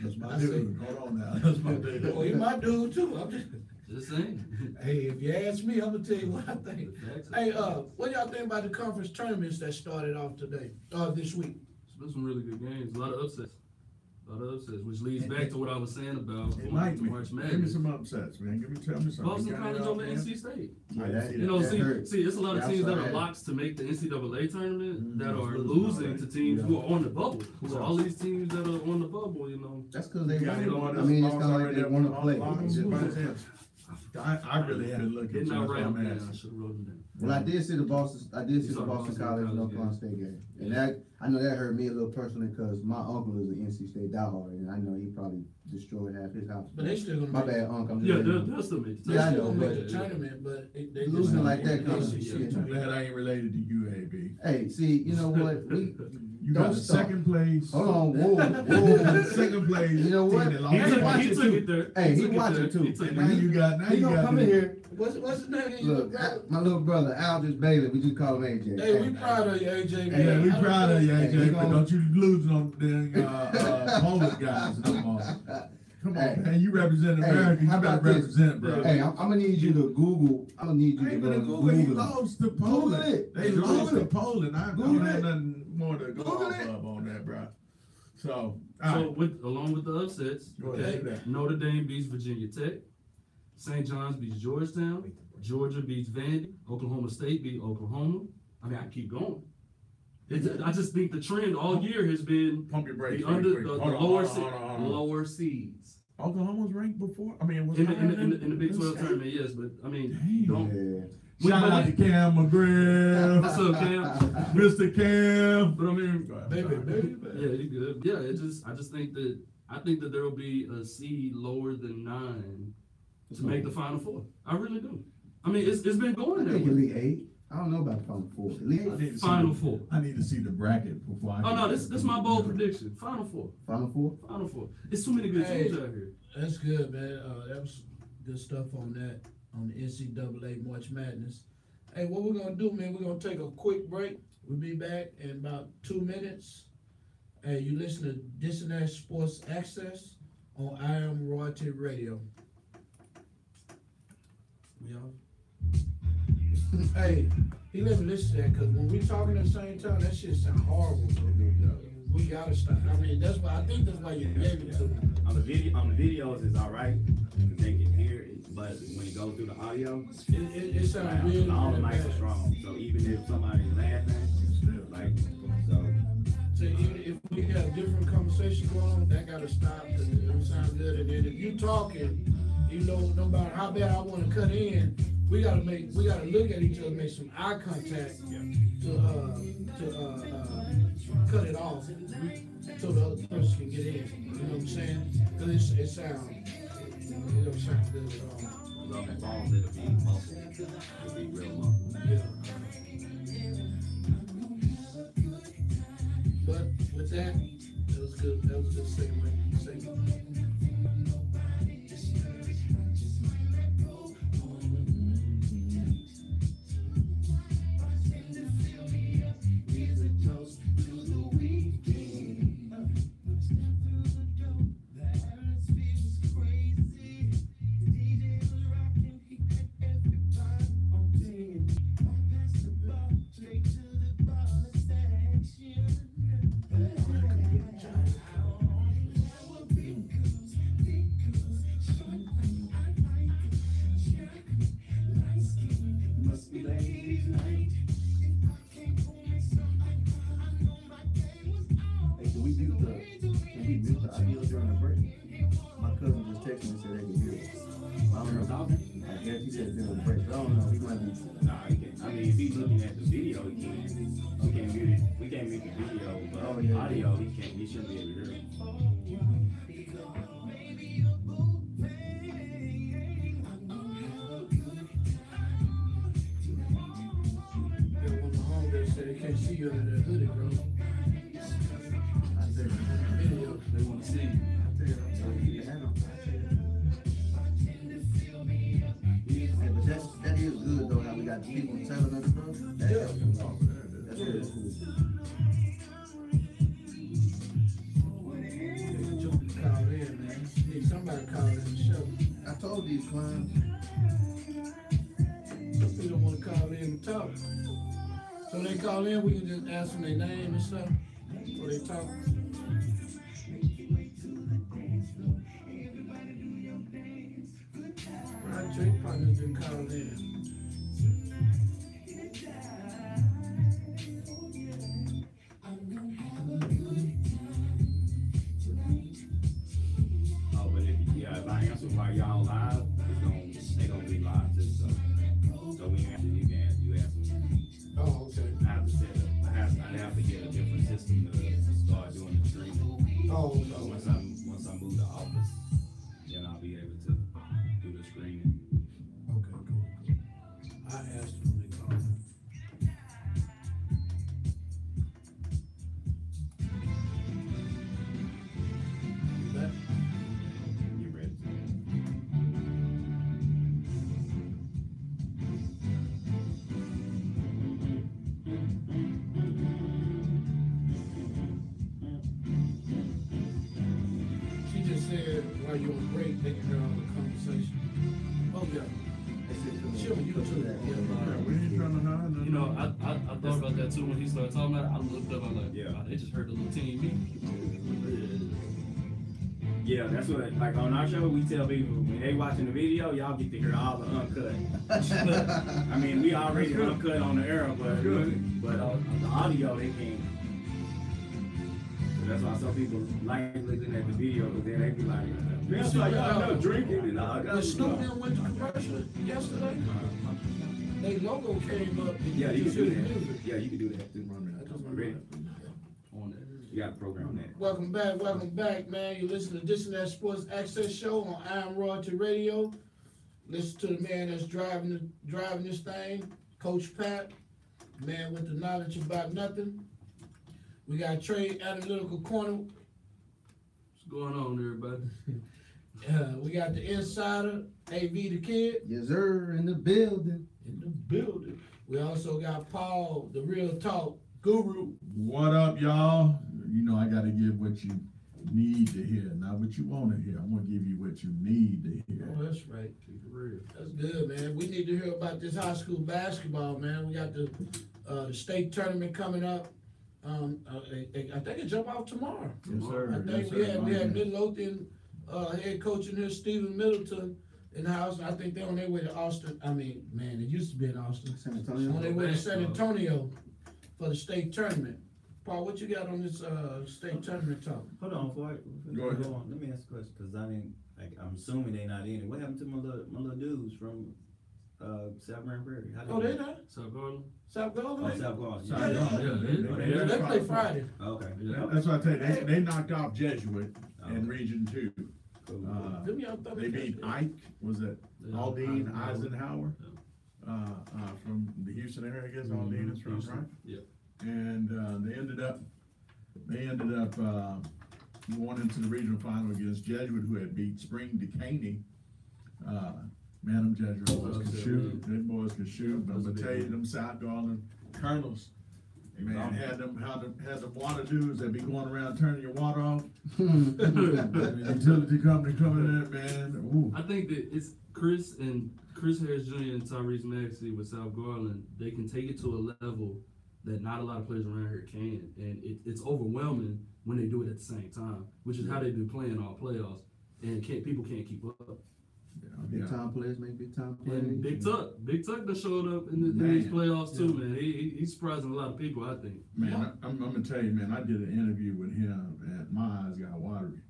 That's my dude. Hold on now. That's my dude. Oh, he my dude too. I'm Just saying. Hey, if you ask me, I'm gonna tell you what I think. Hey, what y'all think about the conference tournaments that started off today, this week? It's been some really good games. A lot of upsets, which leads back to what I was saying about It might be. March Madness. Give me some upsets, man. Tell me something. Boston Got College it over out, man? NC State. Yeah, You know, that hurt. see, it's a lot of Yeah, I teams saw that are that. locks to make the NCAA tournament that Mhm. are losing to teams who are on the bubble. Who So else? all these teams that are on the bubble, you know. That's because they You got want anyone to. I that's mean, it's lost kind of like already they that want to won play. lost? It makes sense. I really had to look Did at not write you. them down. I should have wrote them down. Well, I did see the Boston. I did see You the saw Boston Boston College College North game. Carolina State game, and that I know that hurt me a little personally because my uncle is an NC State diehard, and I know he probably destroyed half his house. But they still gonna My make bad, uncle. I'm just Yeah, letting you know. they'll still make the Yeah, I They still know, gonna make but- the tournament, but they Losing just like that they kinda just- shit. Too bad I ain't related to you, AB. Hey, see, you know what? You got Don't the stop. second place. Hold on, whoa. Second place. You know what? team that lost. He He took took, watch he it took too. it there. Hey, he took it watch there. it too. He took And it now there. you got He gonna come in here. What's his name? Look, my little brother Aldridge Bailey. We just call him AJ. Hey, we proud of you, AJ. Hey, man. Yeah, we I don't proud of you, know. Hey, AJ, he but gonna- don't you lose on the Polish guys no more. Come on, Hey. man, you represent Hey, America, you how better about this? represent, bro. Hey, I'm gonna need you to Google. I'm gonna need you I to ain't go gonna and Google, Google he it. lost to Google Poland. it. They Google lost to it. Poland. I Google don't have it. nothing more to go Google off it. of on that, bro. So, all So right. along with the upsets, Go ahead, okay, do that. Notre Dame beats Virginia Tech, St. John's beats Georgetown, Georgia beats Vandy, Oklahoma State beat Oklahoma. I mean, I keep going. I just think the trend all year has been Pump your brakes. the real under quick. the Hold on, lower hold on, hold on. lower seeds Oklahoma was ranked before. I mean, was in higher the than- Big 12 than tournament. Yes, but I mean, Damn. don't. Yeah. Shout out to Cam McGriff. What's up, Cam? Mr. Cam. But I mean, Go ahead, Baby, sorry. baby. yeah, you good. Yeah, I just think that there will be a seed lower than 9 to make the Final Four. I really do. I mean, it's been I going there. think Elite 8. I don't know about Final Four. Elite I 8. need to see Final the- Four. I need to see the bracket before I. Oh no, this is my bold prediction. Final Four. Final Four. Final Four. It's too many good Hey. teams out here. That's good, man. That was good stuff on that, on the NCAA March Madness. Hey, what we're gonna do, man, we're gonna take a quick break. We'll be back in about 2 minutes. Hey, you listen to Disinat Sports Access on I Am Royalty Radio. We all- Hey, he let me listen to that, because when we talking at the same time, that shit sound horrible, bro. We gotta stop. I mean, I think that's why you gave it to me. On the videos it's all right. They can hear it, but when it goes through the audio, It sounds really, all the really mics are bad. strong. So even if somebody's laughing, like so. So even if we have different conversations going on, that gotta stop, 'cause it don't sound good. And then if you talking, you know, no matter how bad I wanna cut in, we gotta look at each other, make some eye contact to cut it off so the other person can get in. You know what I'm saying? 'Cause it don't sound good at all. On the phones, it'll be muffled. It'll be real muffled. Yeah. But with that was good. That was a good segment. He said there was a break. I don't know. He might be. Nah, he can't. I mean, if he's looking at the video, he can't. We can't mute it. We can't mute the video, but audio, he can't. He shouldn't be able to hear it. They can't see you under that hoodie, bro. I said, Video, they want to see. I tell you, yeah, but that is good though. How we got people telling us stuff. That helps. That's really cool. Call in, man. Need somebody call in the show. I told these clowns. We don't want to call in and talk. So when they call in, we can just ask them their name and stuff before they talk. Our trade partners didn't call in. Oh, but if I answer while y'all live, they gonna be live too. So we have to you ask them. Oh, okay. I have to set up. I'd have to get a different system to start doing the streaming. Oh, So once I move to office, then I'll be able to do the screening. okay, cool. I asked them when they called. That, You ready? she just said while you're on break, they can hear all the conversation. Oh, yeah. They said to me, Sure, you too. that. Yeah, We ain't trying to hide nothing. You know, I thought about that too when he started talking about it. I looked up, I was like, Yeah. wow, they just heard the little team meeting. Yeah, that's what, like on our show, we tell people when they watching the video, y'all get to hear all the uncut. I mean, we already uncut on the air, but the audio, they can't. So that's why some people like looking at the video, because then they be like, man, I saw y'all know drinking and all that The Snoop stuff. went to commercial yesterday. They logo came up. And Yeah, you can hear do the that. music. Yeah, you can do that too. Ready? On that. You got to program that. Welcome back, man. You listen to Disinat Sports Access show on I Am Royalty Radio. Listen to the man that's driving this thing, Coach Pat, man with the knowledge about nothing. We got Trade Analytical Corner. What's going on, everybody? We got the Insider, AV the Kid. Yes, sir, in the building. In the building. We also got Paul, the Real Talk Guru. What up, y'all? You know I gotta give what you need to hear, not what you want to hear. I'm gonna give you what you need to hear. Oh, that's right. Keep it real. That's good, man. We need to hear about this high school basketball, man. We got the state tournament coming up. I think it jump out tomorrow. Yes, sir. I think we had Midlothian head coach in here, Stephen Middleton, in the house. I think they're on their way to Austin. I mean, man, it used to be in Austin. San Antonio. On their way to San Antonio for the state tournament. Paul, what you got on this state tournament talk? Hold on, before I Go ahead. on, let me ask a question, because I didn't, like, I'm assuming they not in it. What happened to my little dudes from South Grand Prairie? How Oh, they not? South Garland? South Oh, Garland? South Garland. South Yeah, Garland. Yeah, They play Friday. Okay. Yeah. That's what I tell you. They knocked off Jesuit in Okay. Region 2. Cool. Them young thunder They beat cats, Ike, was it Yeah. Aldine Eisenhower? From the Houston area, I guess Aldine is from, Houston. right? Yeah. And they ended up going into the regional final against Jesuit, who had beat Spring Decaney. Man, them Jesuit boys could shoot. Them boys could shoot. But I'm gonna tell you, them South Garland Colonels, man, had them water dudes that be going around turning your water off. Utility company coming in, man. Ooh. I think that it's Chris Harris Jr. and Tyrese Maxey with South Garland. They can take it to a level that not a lot of players around here can, and it's overwhelming when they do it at the same time, which is how they've been playing all playoffs, and people can't keep up. Big time players make big time plays. And Big Tuck that showed up in these playoffs too, man. He's surprising a lot of people, I think. Man, I'm gonna tell you, man, I did an interview with him and my eyes got watery.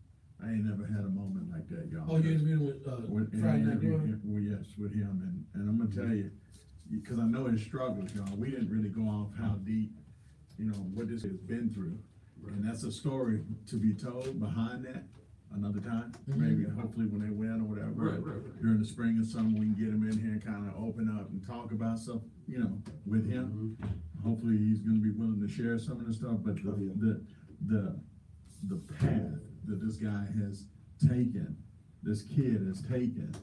I ain't never had a moment like that, y'all. Oh, you interviewed with Friday Night Glory? Well, yes, with him gonna tell you, because I know his struggles, y'all. We didn't really go off how deep, what this has been through. And that's a story to be told behind that another time, maybe, hopefully when they win or whatever. Right. During the spring and summer, we can get him in here and kind of open up and talk about stuff, with him. Hopefully he's gonna be willing to share some of the stuff, but the path that this guy has taken, this kid has taken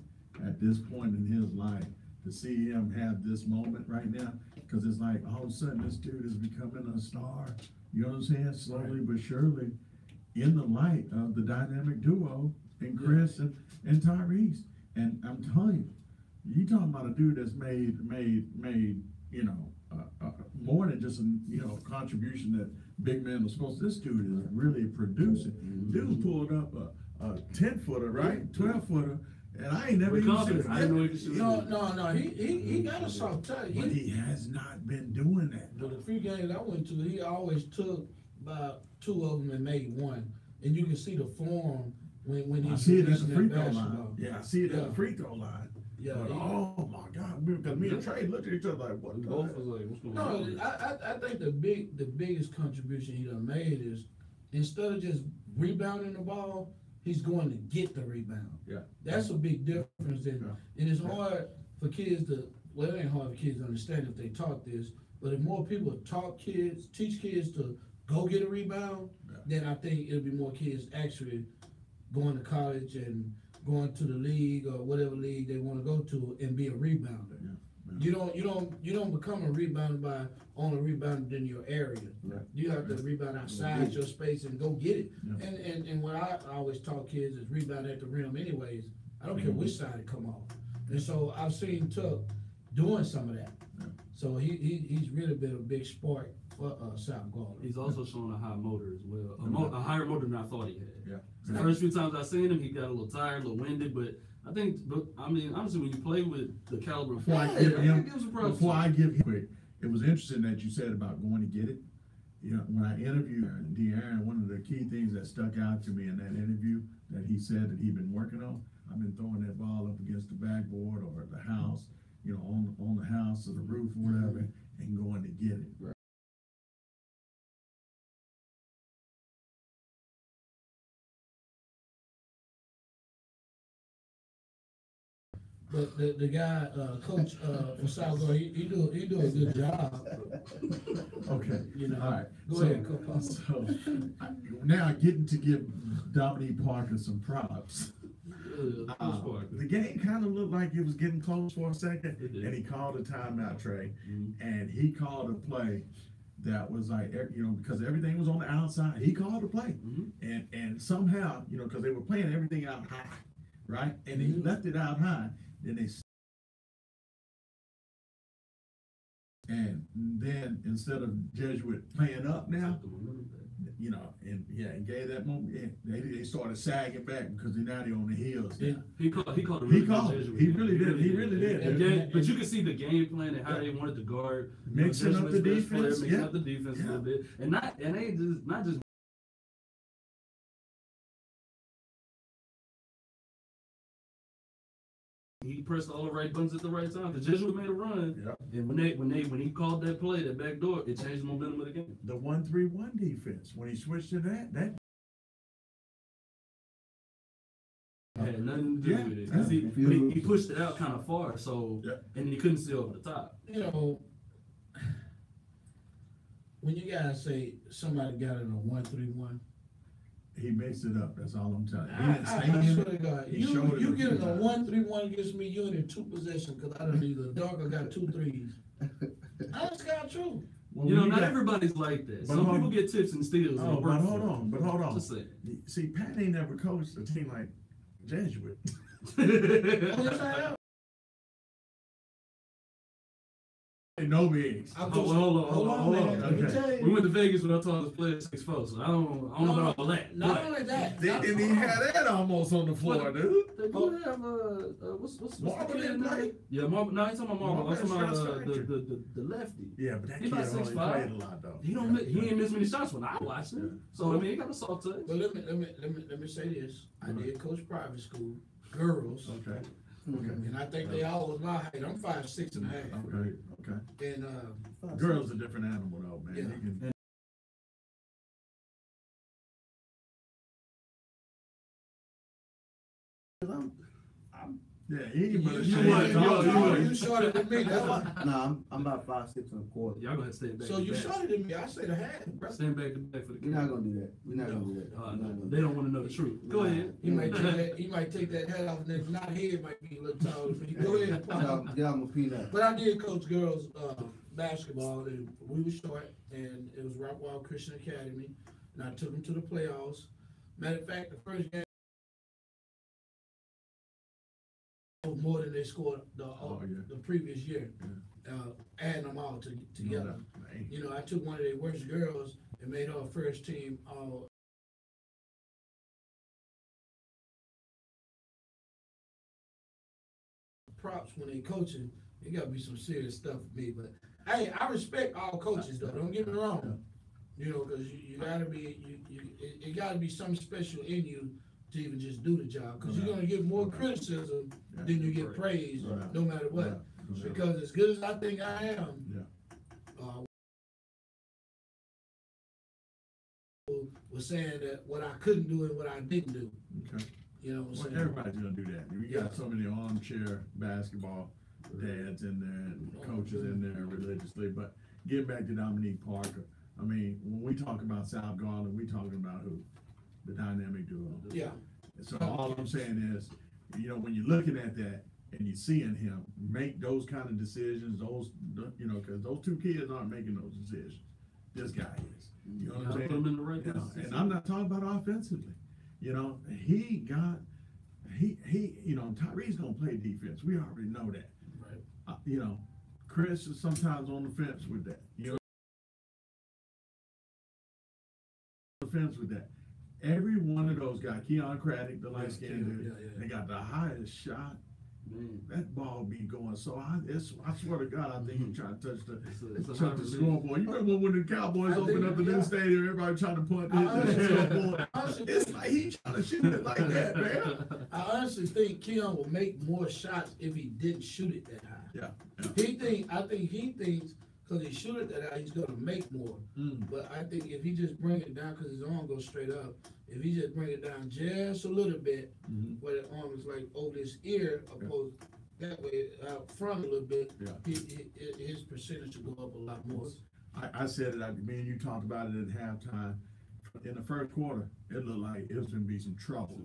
at this point in his life, to see him have this moment right now, because it's like all of a sudden this dude is becoming a star. You know what I'm saying? Slowly but surely, in the light of the dynamic duo in Chris and Tyrese. And I'm telling you talking about a dude that's made more than just a contribution that big man was supposed to. This dude is really producing. Dude pulled up a 10-footer, right? 12-footer. And I ain't never even seen it. I didn't know he could shoot. No, he got a soft touch. But he has not been doing that. But the few games I went to, he always took about 2 of them and made 1. And you can see the form when he see it at the free throw basketball. line. Yeah, I see it at the free throw line. Yeah. But, oh my God, because me and Trey looked at each other like, what the Both heck? was like, what's going on? No, I think the biggest contribution he done made is, instead of just rebounding the ball, he's going to get the rebound. Yeah. That's a big difference. And it's hard for kids to, well, it ain't hard for kids to understand if they taught this, but if more people teach kids to go get a rebound, then I think it'll be more kids actually going to college and going to the league or whatever league they want to go to and be a rebounder. You don't become a rebounder by only rebounding in your area. You have to rebound outside your space and go get it. And what I always taught kids is rebound at the rim anyways. I don't care which side it come off. And so I've seen Tuck doing some of that. So he's really been a big spark for South Garland. He's also showing a high motor as well, a higher motor than I thought he had. The Yeah. first few times I seen him, he got a little tired, a little winded, but honestly, when you play with the caliber of player, Before I give him quick, it was interesting that you said about going to get it. When I interviewed De'Aaron, one of the key things that stuck out to me in that interview that he said that he'd been working on, I've been throwing that ball up against the backboard or the house, on the house or the roof or whatever, and going to get it. But the guy, coach for South Garland, he do a good job. Okay. All right. Go ahead, Coach. So now getting to give Dominique Parker some props. The game kind of looked like it was getting close for a second, and he called a timeout, Trey, and he called a play that was like, because everything was on the outside. He called a play, and somehow, because they were playing everything out high, right? And he left it out high. Then instead of Jesuit playing up now, and gave that moment, they started sagging back because now they're on the heels. He called He really did. But you can see the game plan and how they wanted to guard, mixing up the defense, mixing up the defense a little bit, and they not just. He pressed all the right buttons at the right time. The Jesuit made a run, and when he called that play, that back door, it changed the momentum of the game. The 1-3-1 defense, when he switched to that had nothing to do with it. 'Cause he pushed it out kind of far, so and he couldn't see over the top. When you guys say somebody got in a 1-3-1. he makes it up. That's all I'm telling you. I swear to God, you get in a 1-3-1 against me, you're in 2 possessions because I don't either dunk or got 2 threes. That's got true. Well, not everybody's like that. Some people get tips and steals. But hold on. Just say. See, Pat ain't never coached a team like Jesuit. No bigs. Hold on. Man. Let me tell you. We went to Vegas when I taught us play 6-4, so I don't know all that. Not only that. They didn't even have that almost on the floor, dude. They do have what's Marvel didn't play? Yeah, Marvel. No, he's talking about Marvel. I'm talking about Marvel the lefty. Yeah, but that He kid about only 6'5". played a lot though. He ain't miss many shots when I watched him. So I mean, he got a soft touch. But let me say this. I did coach private school, girls. Okay. And I think they all was my height. I'm 5'6.5". Okay. And Girls a different animal though, man. Yeah. You can, yeah, he was. you shorter than me. That's why. Nah, I'm about 5'6.25". Y'all gonna stay back. So you shorter than me. I say the half, bro. Stand back to back for the We're not gonna do that. We're not gonna do that. No, We're not gonna they don't want to know the truth. Go ahead. He might take that hat off, and then not head might be a little taller. But go ahead. Yeah, I'm a peanut. But I did coach girls basketball, and we were short, and it was Rockwall Christian Academy, and I took them to the playoffs. Matter of fact, the first game was more than they scored the previous year, adding them all together. You know, I took one of their worst girls and made her first team all. Props when they coaching, it gotta be some serious stuff for me. But hey, I respect all coaches though. Don't get me wrong. You know, because you gotta be it gotta be something special in you to even just do the job. Because you're gonna get more criticism than you get praise, no matter what. Because as good as I think I am, was saying that what I couldn't do and what I didn't do. Okay. You know what I'm saying? Everybody's gonna do that. We got so many armchair basketball dads in there and coaches in there religiously. But getting back to Dominique Parker, I mean, when we talk about South Garland, we talking about who? The dynamic duo. Yeah. So all I'm saying is, you know, when you're looking at that and you're seeing him make those kind of decisions, you know, because those two kids aren't making those decisions. This guy is. You know what I'm saying? Put him in the right and I'm not talking about offensively. You know, he you know, Tyree's gonna play defense. We already know that. Right. You know, Chris is sometimes on the fence with that. You know, on the fence with that. Every one of those guys, Keon Craddock, the light skinned dude, they got the highest shot. Man, that ball be going so high. I swear to God, I think he's trying to touch the scoreboard. You remember when the Cowboys opened up the new stadium, everybody trying to punt the scoreboard? It's like he's trying to shoot it like that, man. I honestly think Keon will make more shots if he didn't shoot it that high. Yeah. I think he thinks because he shoot it that high, he's gonna make more. But I think if he just bring it down, because his arm goes straight up, if he just bring it down just a little bit, where the arm is like over his ear, opposed that way out front a little bit, his percentage will go up a lot more. I said it. Me and you talked about it at halftime. In the first quarter, it looked like it was going to be some trouble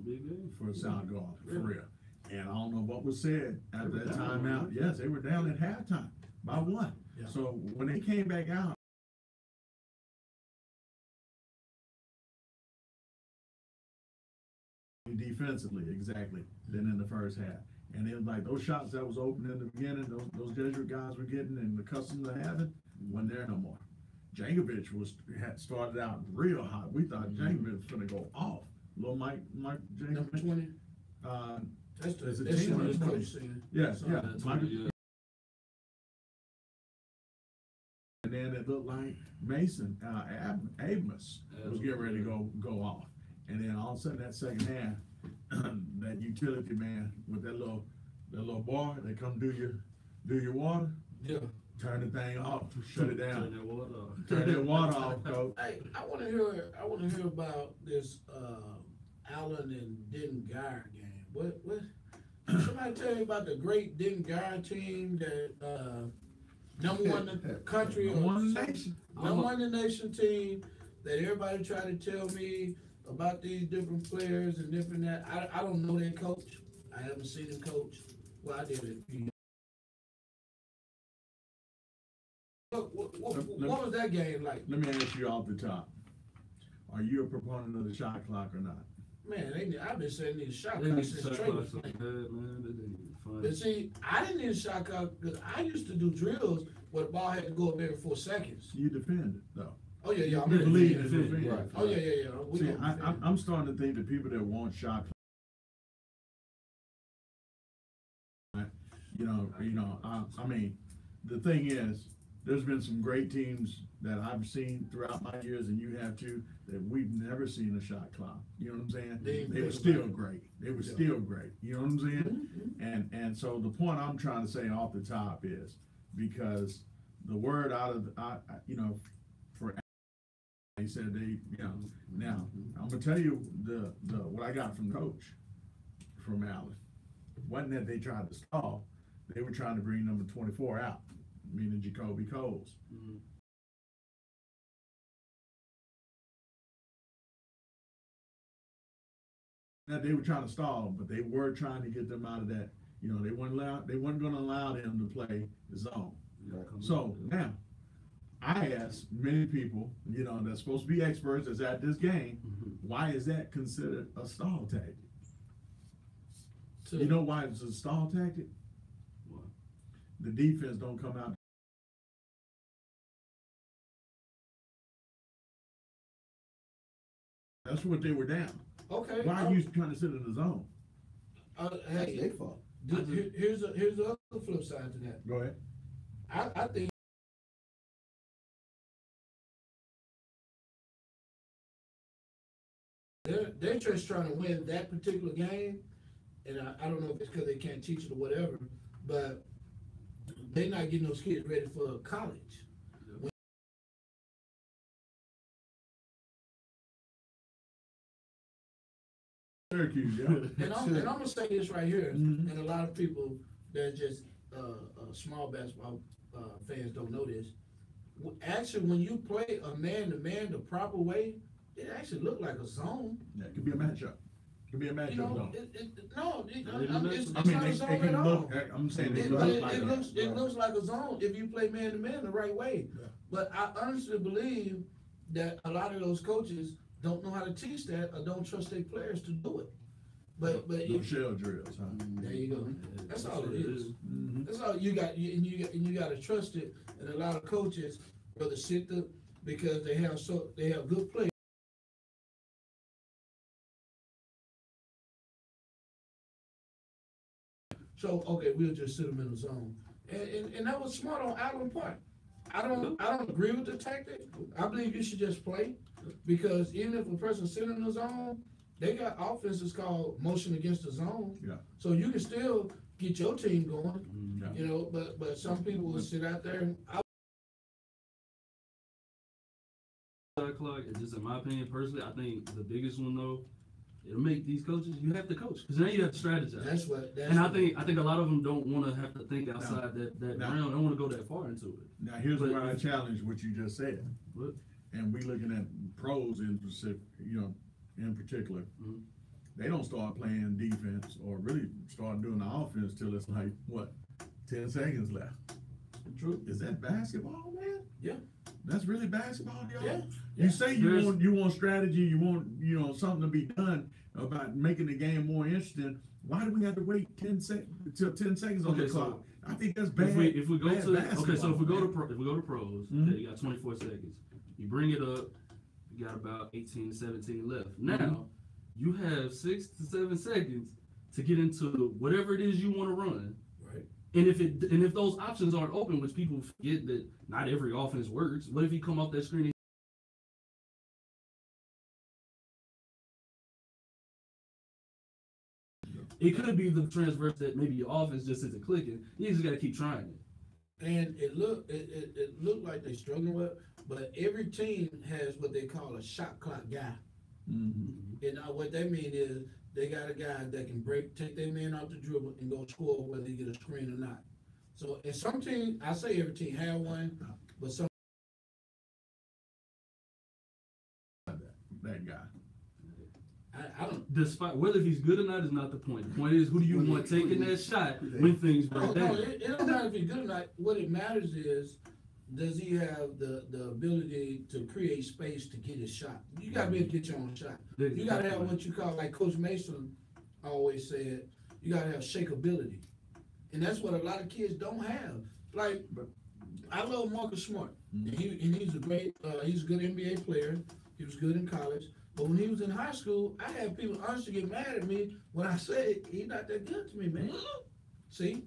for South Garland, for real. And I don't know what was said at that timeout. Yes, they were down at halftime by 1. Yeah. So when they came back out, defensively, exactly, than in the first half. And it was like those shots that was open in the beginning, those Jesuit guys were getting and the customers are having, wasn't there no more. Jankovic had started out real hot. We thought Jankovic was going to go off. Little Mike Jankovic. Number 20. That's the team coach saying. Yes, yeah. And then it looked like Mason Abmas was getting ready to go off. And then all of a sudden that second half, that utility man with that little bar that come do your water. Yeah. Turn the thing off, shut it down. Turn that water off, coach. Hey, I want to hear about this Allen and Denton Guyer game. What? Somebody tell me about the great Denton Guyer team that number one in the country, number one in the nation team that everybody tried to tell me about these different players and different that. I don't know their coach. I haven't seen him coach. Well, I did it. What was that game like? Let me ask you off the top. Are you a proponent of the shot clock or not? Man, I've been saying need a shot clock since Trey was playing. But see, I didn't need a shot clock because I used to do drills where the ball had to go up every 4 seconds. You defend it, though. Oh, yeah. You believe in defending. Right. Oh, yeah. See, I'm starting to think that people that want shot clock, I mean, the thing is, there's been some great teams that I've seen throughout my years, and you have too, that we've never seen a shot clock. You know what I'm saying? They were still great. They were still great. You know what I'm saying? And so the point I'm trying to say off the top is, because the word out of, you know, for, he said they, you know, now I'm gonna tell you the what I got from coach from Allen wasn't that they tried to stall, they were trying to bring number 24 out, meaning Jacoby Coles. That they were trying to stall them, but they were trying to get them out of that. You know, they weren't going to allow them to play the zone. So now, I ask many people, you know, that's supposed to be experts that's at this game, why is that considered a stall tactic? You know why it's a stall tactic? The defense don't come out. That's what they were down. Okay. Why are you trying to sit in the zone? Hey, They fault. here's the other flip side to that. Go ahead. I think they're just trying to win that particular game, and I don't know if it's because they can't teach it or whatever, but they're not getting those kids ready for college. Syracuse, yeah. And I'm gonna say this right here, and a lot of people that just small basketball fans don't know this. Actually, when you play a man-to-man the proper way, it actually look like a zone. Yeah, it could be a matchup. It could be a matchup, You know, though. it's I mean, not a they zone can at look, all. I'm saying they It look like looks like a zone if you play man-to-man the right way. Yeah. But I honestly believe that a lot of those coaches don't know how to teach that or don't trust their players to do it. But no if, shell drills, huh? there you go. That's all it is. Mm-hmm. That's all you got. You got to trust it. And a lot of coaches rather sit there because they have good players. So okay, we'll just sit them in the zone, and that was smart on Allen's part. I don't agree with the tactic. I believe you should just play, because even if a person sitting in the zone, they got offenses called motion against the zone. Yeah. So you can still get your team going. Yeah. You know, but some people will sit out there and Shot clock, and just in my opinion, personally, I think the biggest one though, it'll make these coaches, you have to coach, because now you have to strategize. I think a lot of them don't want to have to think outside that realm. They don't want to go that far into it. Now, here's where I challenge what you just said. What? And we looking at pros in specific, you know, in particular. Mhm. They don't start playing defense or really start doing the offense till it's like, what, 10 seconds left. True. Is that basketball, man? Yeah. That's really basketball, y'all? Yeah. You say you want strategy, you want something to be done about making the game more interesting. Why do we have to wait 10 seconds on the clock? I think that's bad. If we go bad to basketball, so if we go to man. pros, Mhm. okay, you got 24 seconds. You bring it up, you got about 18, 17 left. Now you have 6 to 7 seconds to get into whatever it is you want to run. Right. And if those options aren't open, which people forget that not every offense works, what if you come off that screen and it could be the transverse that maybe your offense just isn't clicking. You just got to keep trying it. And it looked like they're struggling with, but every team has what they call a shot clock guy. Mm-hmm. And what they mean is they got a guy that can take their man off the dribble and go score whether they get a screen or not. So in some teams, I say every team have one, but some That guy. I don't. Despite whether if he's good or not is not the point. The point is, who do you want taking that shot when things break down? It don't matter if he's good or not. What it matters is, does he have the ability to create space to get his shot? You got to be able to get your own shot. You got to have what you call, like Coach Mason always said, you got to have shakeability. And that's what a lot of kids don't have. Like, I love Marcus Smart. And he's a great, he's a good NBA player. He was good in college. But when he was in high school, I had people honestly get mad at me when I said, he's not that good to me, man. See?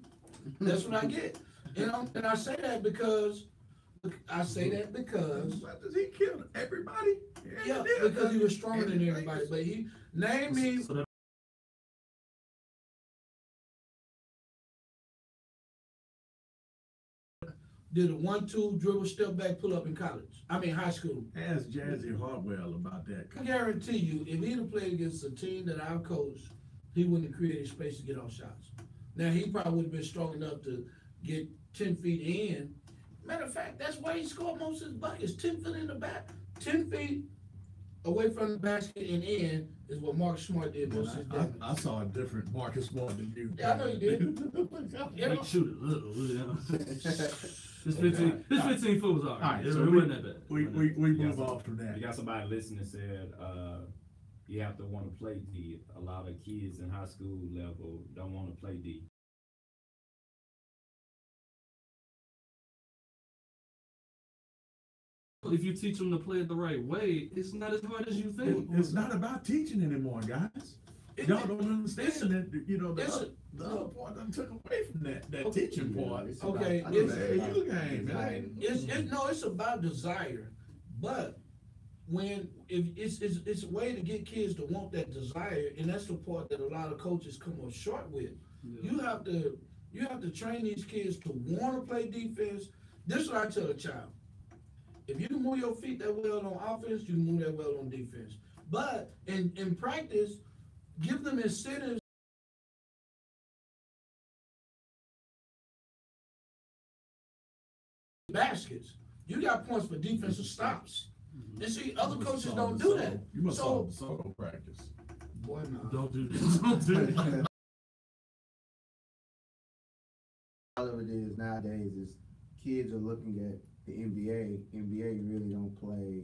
That's what I get. And I say that because I say that because Why does he kill everybody? yeah, because he was stronger than everybody. But he named me. So that, Did a 1-2 dribble, step back, pull up in college. I mean high school. Ask Jazzy Hartwell about that. I guarantee you, if he'd have played against a team that I've coached, he wouldn't have created space to get off shots. Now he probably would have been strong enough to get 10 feet in. Matter of fact, that's why he scored most of his buckets. 10 feet in the back, 10 feet away from the basket and in is what Mark Smart did most of his damage. I saw a different Marcus Smart than you. Yeah, I know you did. Yeah. shoot a little, you know. This 15 foot was all right. Alright, It so wasn't that bad. We move off from that. You got somebody listening that said, you have to want to play D. A lot of kids in high school level don't want to play D. If you teach them to play it the right way, it's not as hard as you think. It's not about teaching anymore, guys. Y'all don't understand that, you know, the other part done took away from that teaching part. Okay, it's about desire, but it's a way to get kids to want that desire, and that's the part that a lot of coaches come up short with. Yeah. You have to train these kids to want to play defense. This is what I tell a child: if you can move your feet that well on offense, you can move that well on defense. But in practice, give them incentives. Baskets. You got points for defensive stops. And see, other coaches don't do that. You must solve the solo practice. Boy, no. Don't do this. Don't do this. All of it is nowadays is kids are looking at the NBA. NBA really don't play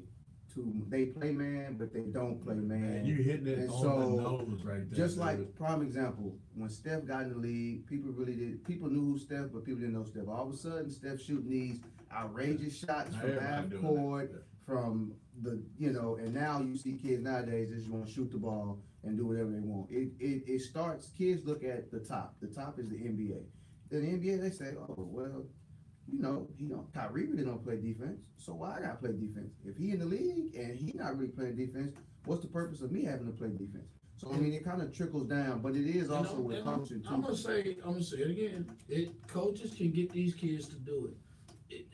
they play man, but they don't play man. You hitting it on the nose right there. Just like prime example, when Steph got in the league, people knew who Steph, but people didn't know Steph. All of a sudden, Steph shooting these outrageous shots from half court, from the and now you see kids nowadays just want to shoot the ball and do whatever they want. It starts. Kids look at the top. The top is the NBA. Then the NBA they say, oh well. Kyrie really don't play defense, so why I gotta play defense? If he in the league and he not really playing defense, what's the purpose of me having to play defense? So I mean, it kind of trickles down, but it is also with coaching too. I'm gonna say it again. Coaches can get these kids to do it.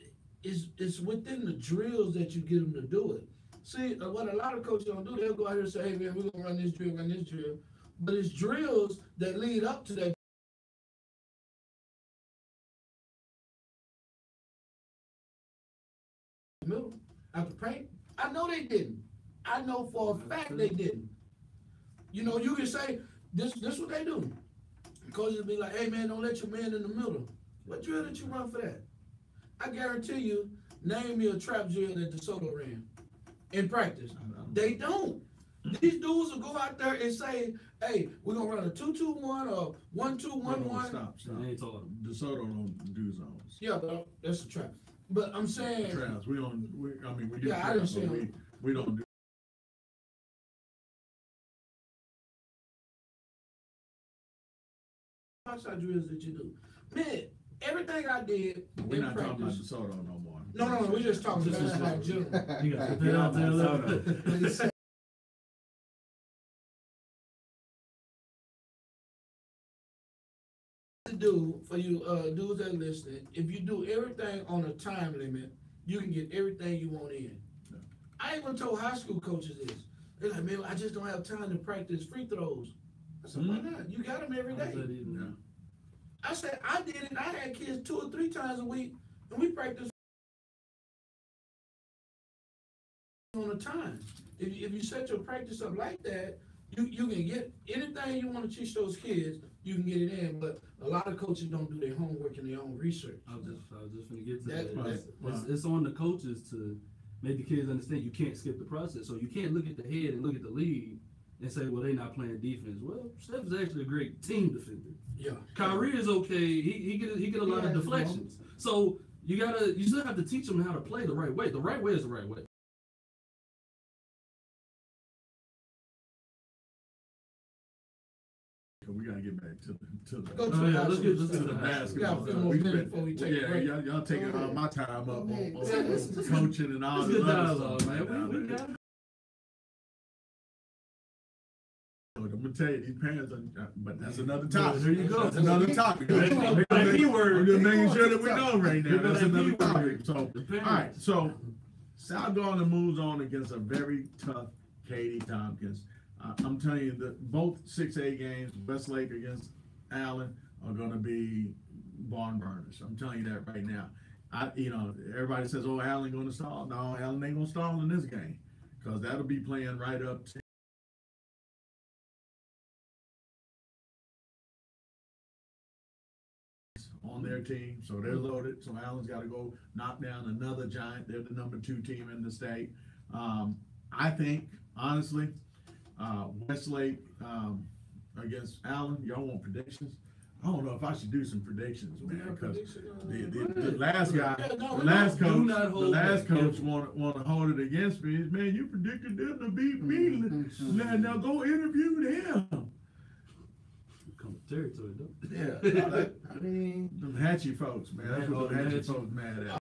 It's within the drills that you get them to do it. See, what a lot of coaches don't do, they'll go out here and say, hey man, we're gonna run this drill, but it's drills that lead up to that. Middle after paint. I know they didn't. I know for a fact they didn't. You can say this what they do. Coaches be like, hey man, don't let your man in the middle. What drill did you run for that? I guarantee you, name me a trap drill that DeSoto ran in practice. They don't. These dudes will go out there and say, hey, we're gonna run a 2-2-1 or 1-2-1-1. Stop. DeSoto don't do zones. Yeah, but that's a trap. But I'm saying traps. We do I didn't see we don't do. Outside drills that you do, man. Everything I did. We're not talking about DeSoto no more. No. We're just talking about general. You got to put it out there. Do for you dudes that are listening, if you do everything on a time limit, you can get everything you want in. Yeah. I even told high school coaches this. They're like, man, I just don't have time to practice free throws. I said, why not? You got them every day. I said, I did it. I had kids 2 or 3 times a week, and we practiced on a time. If you set your practice up like that, you can get anything you want to teach those kids, you can get it in, but a lot of coaches don't do their homework and their own research. I was just going to get to that. It's on the coaches to make the kids understand you can't skip the process. So you can't look at the head and look at the lead and say, well, they're not playing defense. Well, Steph is actually a great team defender. Yeah. Kyrie is okay. He get a lot of deflections. So you still have to teach them how to play the right way. The right way is the right way. Cause we gotta get back to the. Go Oh, yeah, let's get to the the basketball. We got a few more minutes before we take a Yeah, break. y'all taking all my time up Okay. on Yeah, this is- coaching and all It's the good other dialogue, stuff. man. We got it. I'm gonna tell you, these parents are, but that's another topic. There you go. That's another topic. There you go. That keyword. I'm just making sure that we know right now. There go That's that another keyword. topic. So, The all parents. right, so South Garland moves on against a very tough Katy Tompkins. I'm telling you that both 6A games, Westlake against Allen, are gonna be barn burners. I'm telling you that right now. Everybody says, "Oh, Allen gonna stall." No, Allen ain't gonna stall in this game, because that'll be playing right up to on their team, so they're loaded. So Allen's got to go knock down another giant. They're the number 2 team in the state. I think, honestly, Westlake against Allen. Y'all want predictions? I don't know if I should do some predictions, man, because the last guy, the last coach want to hold it against me. Man, you predicted them to beat me. Now go interview them. Come territory, though. Yeah, I mean, them Hatchy folks, man. That's what them Hatchy folks mad at.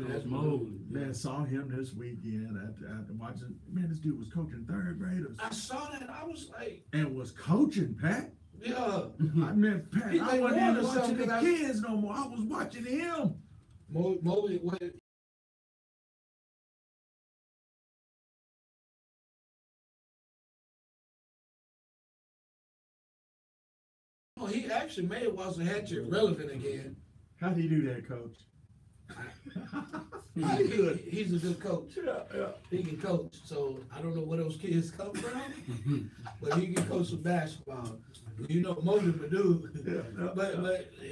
That's Mosley. Man, saw him this weekend at watching. Man, this dude was coaching 3rd graders. I saw that. I was like, And was coaching, Pat. yeah. I mean, Pat, He I wasn't like even watching something the I- kids no more. I was watching him. Mobley, oh, he actually made Waxahachie relevant again. How'd he do that, coach? He's a good coach. Yeah. He can coach. So I don't know where those kids come from, but he can coach some basketball. You know, Mobley Purdue. But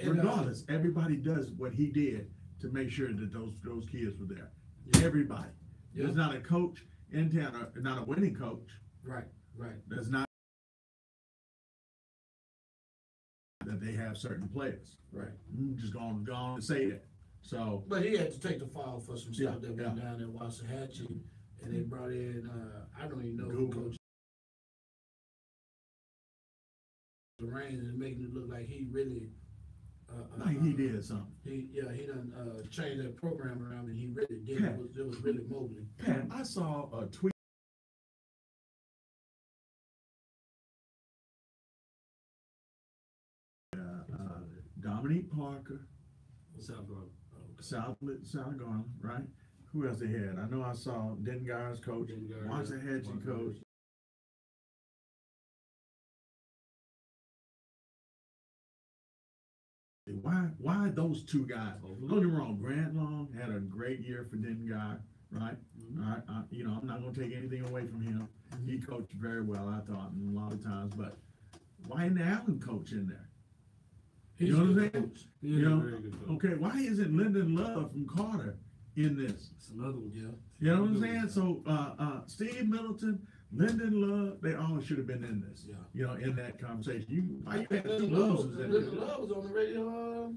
Regardless, everybody does what he did to make sure that those kids were there. Everybody. Yeah. There's not a coach in town, not a winning coach. right. There's not that they have certain players. Right. I'm just going to say that. So, But he had to take the fall for some stuff that went Yeah. down in Waxahachie, and they brought in I don't even know who Google. coached the Reigns, and making it look like he really like he did something. He done changed that program around, and he really did. Pat. It was really Mobley. Pat, I saw a tweet. Dominique Parker, South Garland. South Garland, right? Who else they had? I know I saw Dengar's coach, Dengar, Waxahachie yeah. coach. Why those 2 guys? Don't get me wrong, Grant Long had a great year for Dengar, right? I'm not gonna take anything away from him. He coached very well, I thought, a lot of times, but why isn't Allen coach in there? He's You know a what I'm good saying? coach. Yeah, You know, very good coach. okay, why isn't Lyndon Love from Carter in this? It's another one. Yeah. You know what I'm saying? So, Steve Middleton, Lyndon Love, they all should have been in this. Yeah. You know, in that conversation. Why you had 2 Lyndon losers in there? Love was on the radio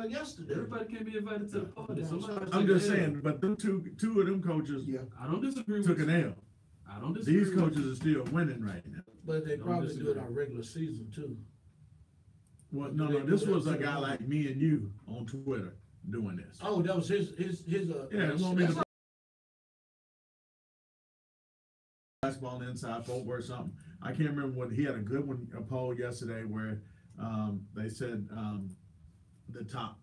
yesterday. Everybody can't be invited to the party. Somebody I'm take just an L. saying, but them two of them coaches I don't disagree took with an you. L. I don't disagree. These coaches are still winning right now. But they Don't probably do it disagree. our regular season too. Well, no, this was a guy like me and you on Twitter doing this. Oh, that was his Yeah, it won't be that's the basketball inside folk or something. I can't remember what he had a good one, a poll yesterday where they said the top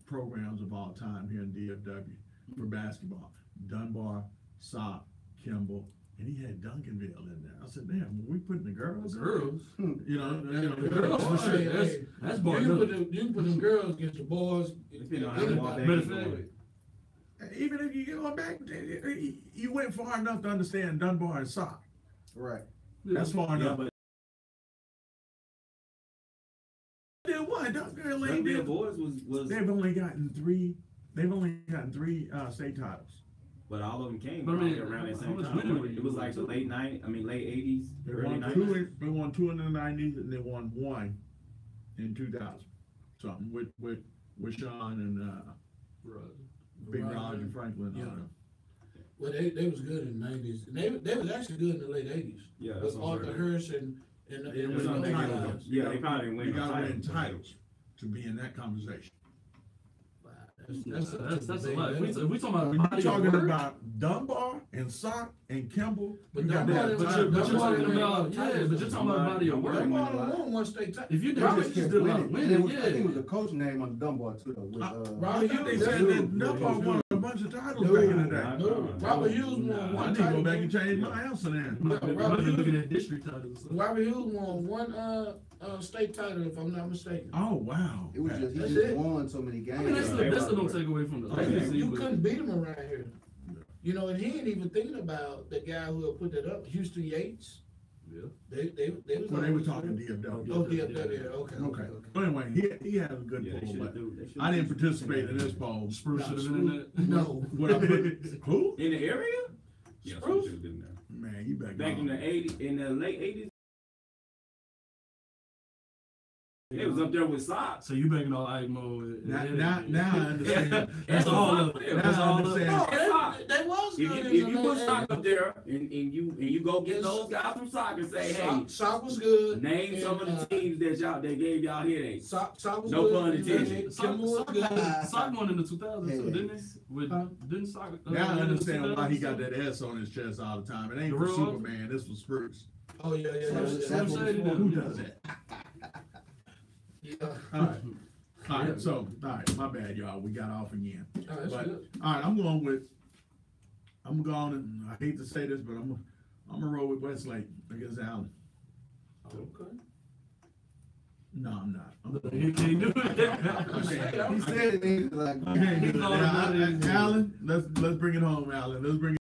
programs of all time here in DFW for basketball: Dunbar, Sock, Kimball, and he had Duncanville in there. I said, "Damn, when we putting the girls, in there?" Girls. You know, The girls. Oh, For sure. hey, That's You bar can put none. them girls against the boys. Depending on how Anybody. far back Matter you of fact, going. even if you go back, you went far enough to understand Dunbar and Sock. Right. That's far Yeah, enough. but Then what? Duncanville ain't Duncanville been- boys was, They've only gotten three state titles. but all of them came But I mean, probably around that how same much time. winning were you It was like the doing? late 80s, They early won 90s. they won 2 in the 90s, and they won 1 in 2000. Something with Sean and Right. Big Roger. Roger Franklin. Yeah. Well, they was good in the 90s. And they was actually good in the late 80s. Yeah, With that's what I'm Arthur saying. Hurst and They with won those titles. guys. Yeah, they probably didn't win You no gotta win titles. titles to be in that conversation. That's a lot. We talking about When body you're talking of work. about Dunbar and Sock and Kimball, But you got Dunbar that. didn't But win- you're Dunbar talking didn't win about, no titles. but you're talking about body of work. Dunbar won one state title. If you did Robert just Hughes did a lot winning. of And it winning, was, I think it was yeah. a coach name on Dunbar too, though. With, Robert I think they Hughes. said that Dunbar won a bunch of titles back in the day. No, Robert Hughes won I one need to go title. back and change my answer then. You might be looking at district titles. Robert Hughes won one state title, if I'm not mistaken. Oh, wow. it was just, he That's just it. won so many games. I mean, that's still don't take away from the legacy. You but- couldn't beat him around here. You know, and he ain't even thinking about the guy who had put that up, Houston Yates. Yeah. They was. Well, they were talking DFW. Oh, DFW, okay. Okay. But anyway, he had a good Yeah, they poll, should but do. They should I didn't do- participate in this poll. Spruce should have been in that. No. What I put, who? In the area? Yeah, Spruce? should have been there. Man, you better Back go in the on. late 80s. They was up there with socks. So you banging all Imo and Now I understand. That's all of it. Now That's I all of it. understand. They was If good. you put sock up there and you go get those guys from sock and say, hey, Sock was good. name And, some of the teams that gave y'all headaches. Sock was No good. pun intended. Kimball was good. Sock won in the 2000s too, didn't they? With Huh? didn't Sock? Now I in the understand why he 2000s? got that S on his chest all the time. It ain't The for real Superman. This was Spruce. Oh yeah, yeah. Slim Shady did. Who does that? Yeah. All right. All right. So, all right. My bad, y'all. We got off again. Oh, that's But good. all right, I'm going, and I hate to say this, but I'm gonna roll with Westlake against Allen. Okay. No, I'm not. He can't do it. He said it, he was like, I can't do it. He's all Now, about it. Allen, let's bring it home, Allen. Let's bring it.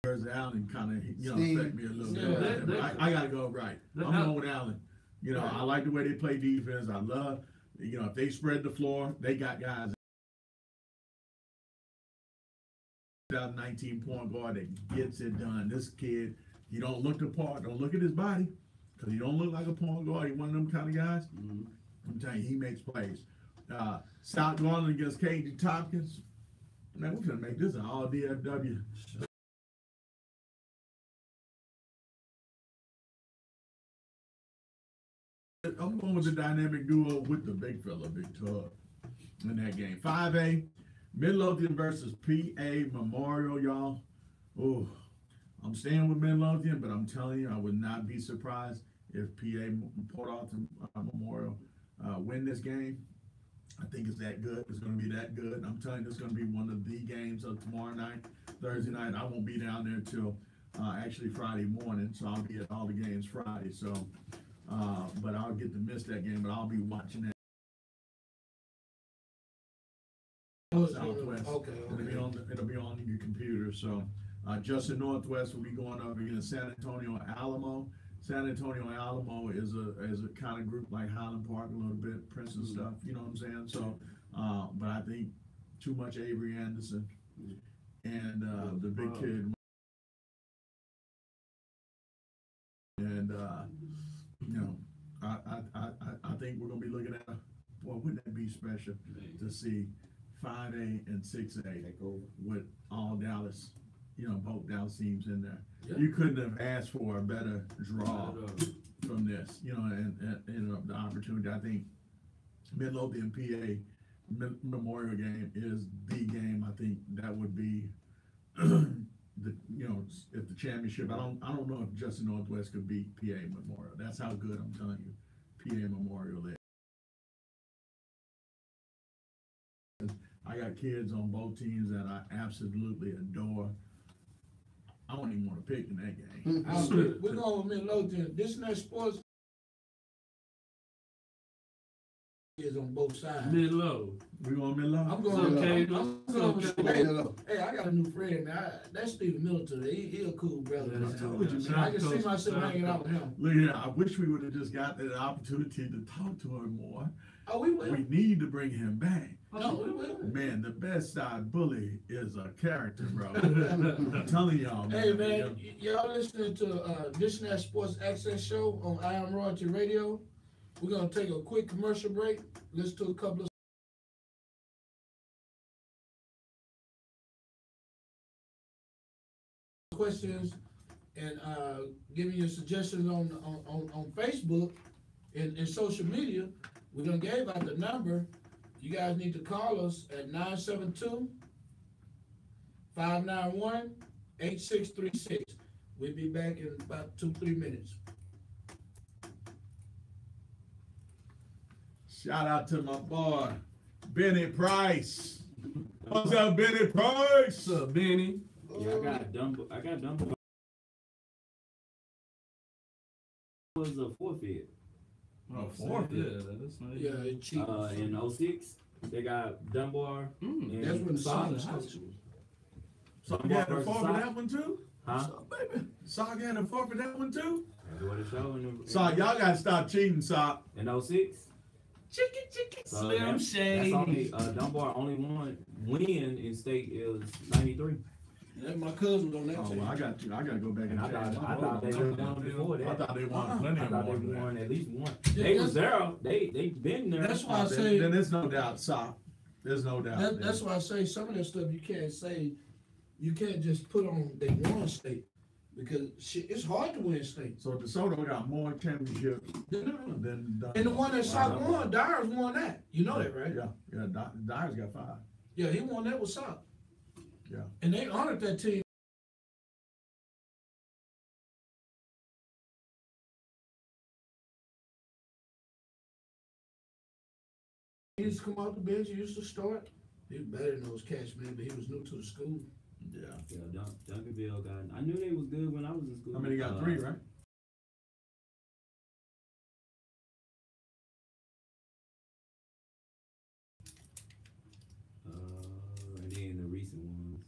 Whereas Allen kind of Steve. affect me a little Yeah, bit. that- I gotta go right. I'm going with Allen. You know, I like the way they play defense. I love, if they spread the floor, they got guys. 2019 point guard that gets it done. This kid, he don't look the part. Don't look at his body, because he don't look like a point guard. He one of them kind of guys. I'm telling you, he makes plays. South Garland against KD Tompkins. Man, we're gonna make this an all DFW. I'm going with the dynamic duo with the big fella, Big Tub, in that game. 5A, Midlothian versus PA Memorial, y'all. Oh, I'm staying with Midlothian, but I'm telling you, I would not be surprised if PA Port Arthur Memorial win this game. I think it's that good. It's going to be that good. I'm telling you, it's going to be one of the games of tomorrow night, Thursday night. I won't be down there till actually Friday morning, so I'll be at all the games Friday. So, but I'll get to miss that game, but I'll be watching that. Southwest. Okay. It'll be on your computer. So, Justin Northwest will be going up against San Antonio Alamo. San Antonio Alamo is a kind of group like Highland Park a little bit, Princeton stuff. You know what I'm saying? So, but I think too much Avery Anderson and the big kid. And I think we're gonna be looking at wouldn't that be special to see 5A and 6A with all Dallas, both Dallas teams in there. Yeah. You couldn't have asked for a better draw from this, and the opportunity. I think Midlothian PA Memorial game is the game. I think that would be if the championship. I don't know if Justin Northwest could beat PA Memorial. That's how good I'm telling you, PA Memorial is. I got kids on both teams that I absolutely adore. I don't even want to pick in that game. We're going with Midlothian. Disinat Sports is on both sides. Mid-low. We going mid-low? I'm going. Okay, I'm going with okay. Hey, I got a new friend. That's Stephen Middleton. He a cool brother. Yeah, I told you, man. I can see myself hanging out with him. Look here, I wish we would have just got that opportunity to talk to him more. Oh, we will. We need to bring him back. No, we will. Man, the best side bully is a character, bro. I'm telling y'all, man. Hey man, y'all listening to Disinat Sports Access show on I Am Royalty Radio. We're gonna take a quick commercial break. Listen to a couple of questions and giving you suggestions on Facebook and social media. We're gonna give out the number. You guys need to call us at 972-591-8636. We'll be back in about 2-3 minutes. Shout out to my boy, Benny Price. What's up, Benny Price? What's up, Benny? Yeah, I got Dumbo. Was a forfeit. Oh, forfeit. Yeah, that's nice. Yeah, it's cheap. In 06, they got Dunbar. And That's when the Solid Sonics high coach. school. So you Dunbar had a versus forfeit Sock. that one too? Huh? So, baby, Sock had a forfeit that one too? That's what it showed. Sock, y'all gotta stop cheating, Sock. In 06. Chicken, So Slim that's Shady. only Dunbar only win in state is 93. Yeah, my cousin was on that Oh, team. well, I got go back And I thought they won before that. I thought they won plenty I of thought they more. won at least one. Yeah, They was there. They been there. That's why I say. Then there's no doubt, Sock. There's no doubt. That's why I say some of that stuff you can't say. You can't just put on they won state because shit, it's hard to win state. So DeSoto got more championships than And the one that Sock won, Dyers won that. You know that, right? Yeah. Dyer's got 5. Yeah, he won that with Sock. Yeah. And they honored that team. He used to come off the bench, he used to start. He was better than those cats, man, but he was new to the school. Yeah. Yeah, Duncanville got. I knew they was good when I was in school. How many got 3, right? And then the recent ones.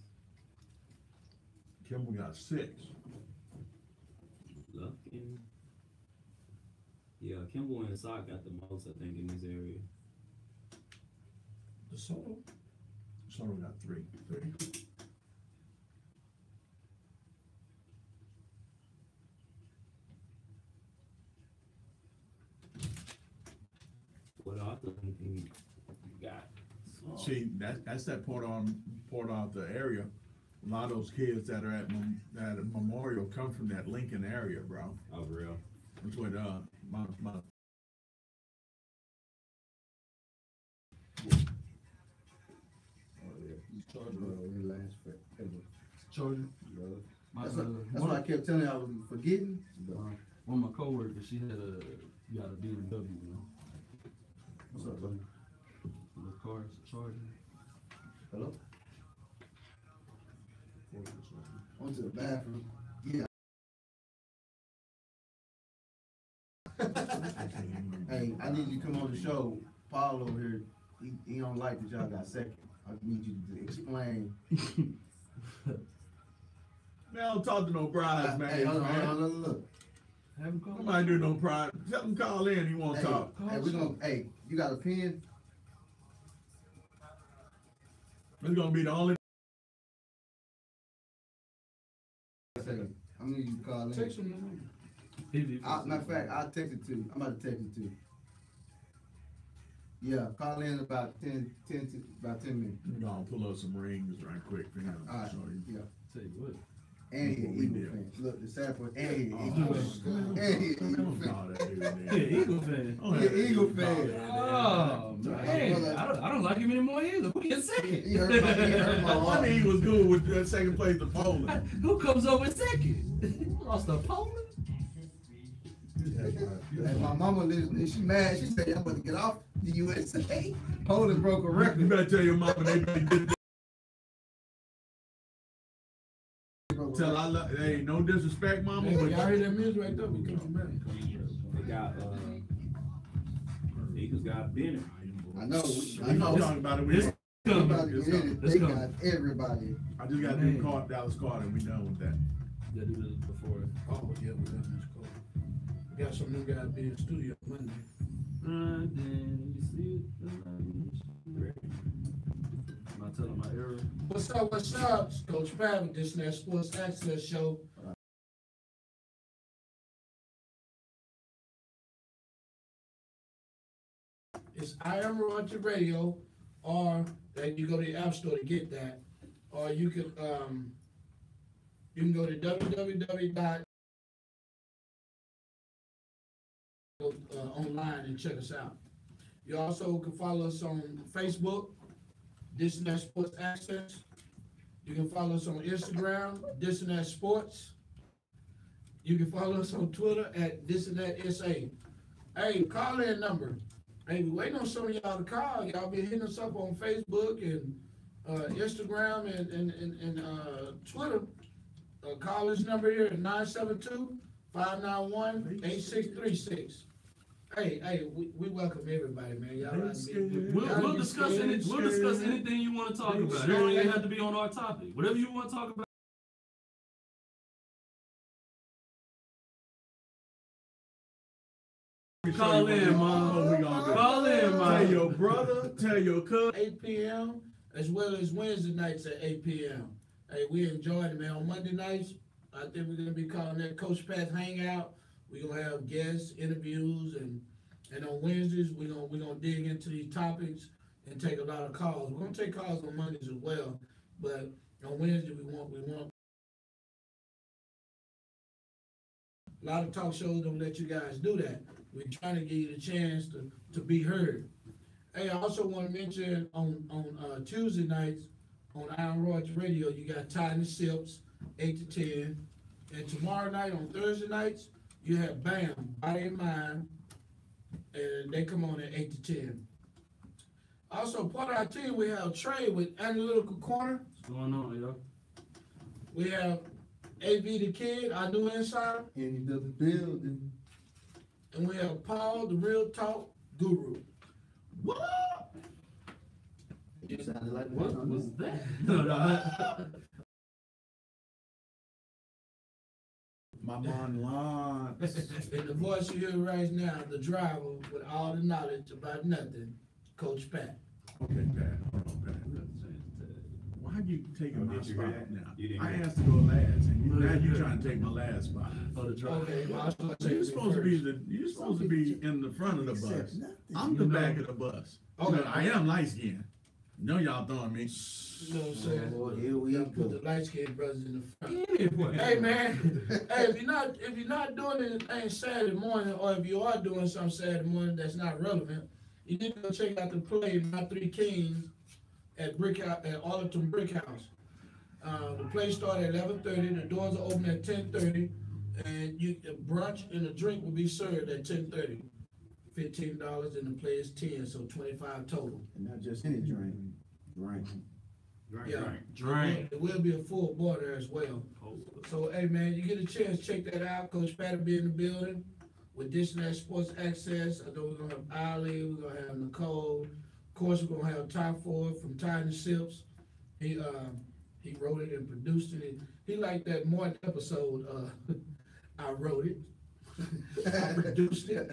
Kimball got 6. Lufkin. Yeah, Kimball and Sock got the most, I think, in this area. DeSoto? DeSoto got 3. What Arthur got? See, that's that part out the area. A lot of those kids that are at Memorial come from that Lincoln area, bro. Oh, real? That's what my Jordan. That's why I kept telling you I was forgetting. One of my coworkers, she had got a BMW, you know. What's up, buddy? The car's charging. Hello? Went to the bathroom. Yeah. Hey, I need you to come on the show. Paul over here, he don't like that y'all got second. I need you to explain. Man, I don't talk to no brides, man. Hey, hold on, look. Have him call. Nobody do no pride. Tell him call in. He won't talk. Hey, you got a pen? It's gonna be the only. I'm gonna need you to call in. Text him now. Matter of fact, I'll text it to you. I'm about to text it to you. Yeah, call in about 10 minutes. We're gonna pull up some rings right quick for him. All right, So he- yeah. Tell you what. And he What an we Eagle did. fan. Look, the sad part, and he an Oh, Eagle God. fan. And he an Eagle Don't fan. call that dude name. Yeah, Eagle fan. Don't He have an Eagle call fan. that Oh, name. man. I don't like him anymore either. Who gets second? He hurt my I heart. mean, he was good with that second place to Poland. Who comes over second? Lost to Poland? And my mama lives, she mad. She said, I'm about to get off the USA. Poland broke a You record. better tell your mama they better get tell I love. Hey, no disrespect, mama, Hey, but y'all hear that music right there? We coming back. They got Eagles got Bennett. I know. I'm talking about it. It's coming. Everybody It's get coming. it. It's They coming. got everybody. I just got to do Dallas Carter and we done with that. Yeah, do this before. Oh, yeah, we got this call. We got some new guys be in studio Monday. Then you see it. Am I telling my error? What's up, Coach Pat with Disinat Sports Access Show. It's I Am Roger Radio, or that you go to the App Store to get that, or you can You can go to online and check us out. You also can follow us on Facebook, Disinat Sports Access. You can follow us on Instagram, Disinat Sports. You can follow us on Twitter at Disinat SA. Hey, call in number. Hey, we waiting on some of y'all to call. Y'all been hitting us up on Facebook and Instagram and Twitter. Call this number here at 972-591-8636. Hey, we welcome everybody, man. Y'all We'll discuss anything you want to talk about. It don't even have to be on our topic. Whatever you want to talk about. Call in, man. Call in, man. Tell your brother, tell your cousin. 8 p.m. as well as Wednesday nights at 8 p.m. Hey, we enjoyed it, man. On Monday nights, I think we're gonna be calling that Coach Pat Hangout. We're gonna have guests, interviews, and on Wednesdays we're gonna dig into these topics and take a lot of calls. We're gonna take calls on Mondays as well, but on Wednesday we want a lot of talk shows don't let you guys do that. We're trying to give you the chance to be heard. Hey, I also want to mention on Tuesday nights on Iron Rods Radio, you got Ty and the Sips, 8 to 10. And tomorrow night on Thursday nights, you have BAM, Body and Mind, and they come on at 8 to 10. Also, part of our team, we have Trey with Analytical Corner. What's going on, yo? We have AV the Kid, our new insider. In the building. And we have Paul, the Real Talk Guru. What? You sounded like What was that? My man Lance. And the voice you hear right now, the driver with all the knowledge about nothing, Coach Pat. Okay, Pat, hold on, Pat. Why you taking my Did you spot hear that? now? You didn't I hear asked to go last, and now you trying to take my last spot. Oh, the driver. Okay, well, I was gonna say You're supposed to be first. you're supposed to be in the front of the bus. I'm the back of the bus. Okay. I am light skinned. No, y'all throwing me. You know what I'm saying? Oh, here we You gotta put go. the light skinned brothers in the front. Anyway. Hey man, hey, if you're not doing anything Saturday morning, or if you are doing something Saturday morning that's not relevant, you need to go check out the play My Three Kings at Arlington Brick House. The play started at 11:30. The doors are open at 10:30, and brunch and a drink will be served at 10:30. $15 and the play is 10, so 25 total. And not just any drink. Yeah. Drink. It will be a full border as well. So, hey, man, you get a chance, check that out. Coach Pat will be in the building with Disinat Sports Access. I know we're going to have Ali, we're going to have Nicole. Of course, we're going to have Ty Ford from Ty and Sips. He wrote it and produced it. He liked that Martin episode. I wrote it. I produced it.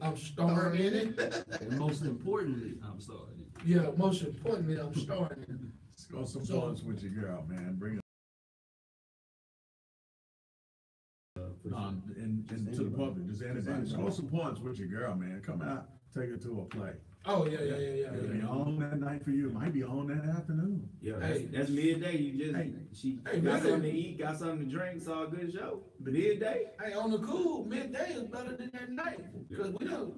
I'm starring in it. And most importantly, I'm sorry. Yeah, most importantly, I'm starring in it. Let's go some points with your girl, man. Bring it. And to the public, does anybody score some points with your girl, man? Come out, take her to a play. Oh, yeah. It'll be on that night for you. It might be on that afternoon. Yeah, Hey. that's midday. You just she Hey, got man. something to eat, got something to drink, saw a good show. Midday. Hey, on the cool, midday is better than that night. Because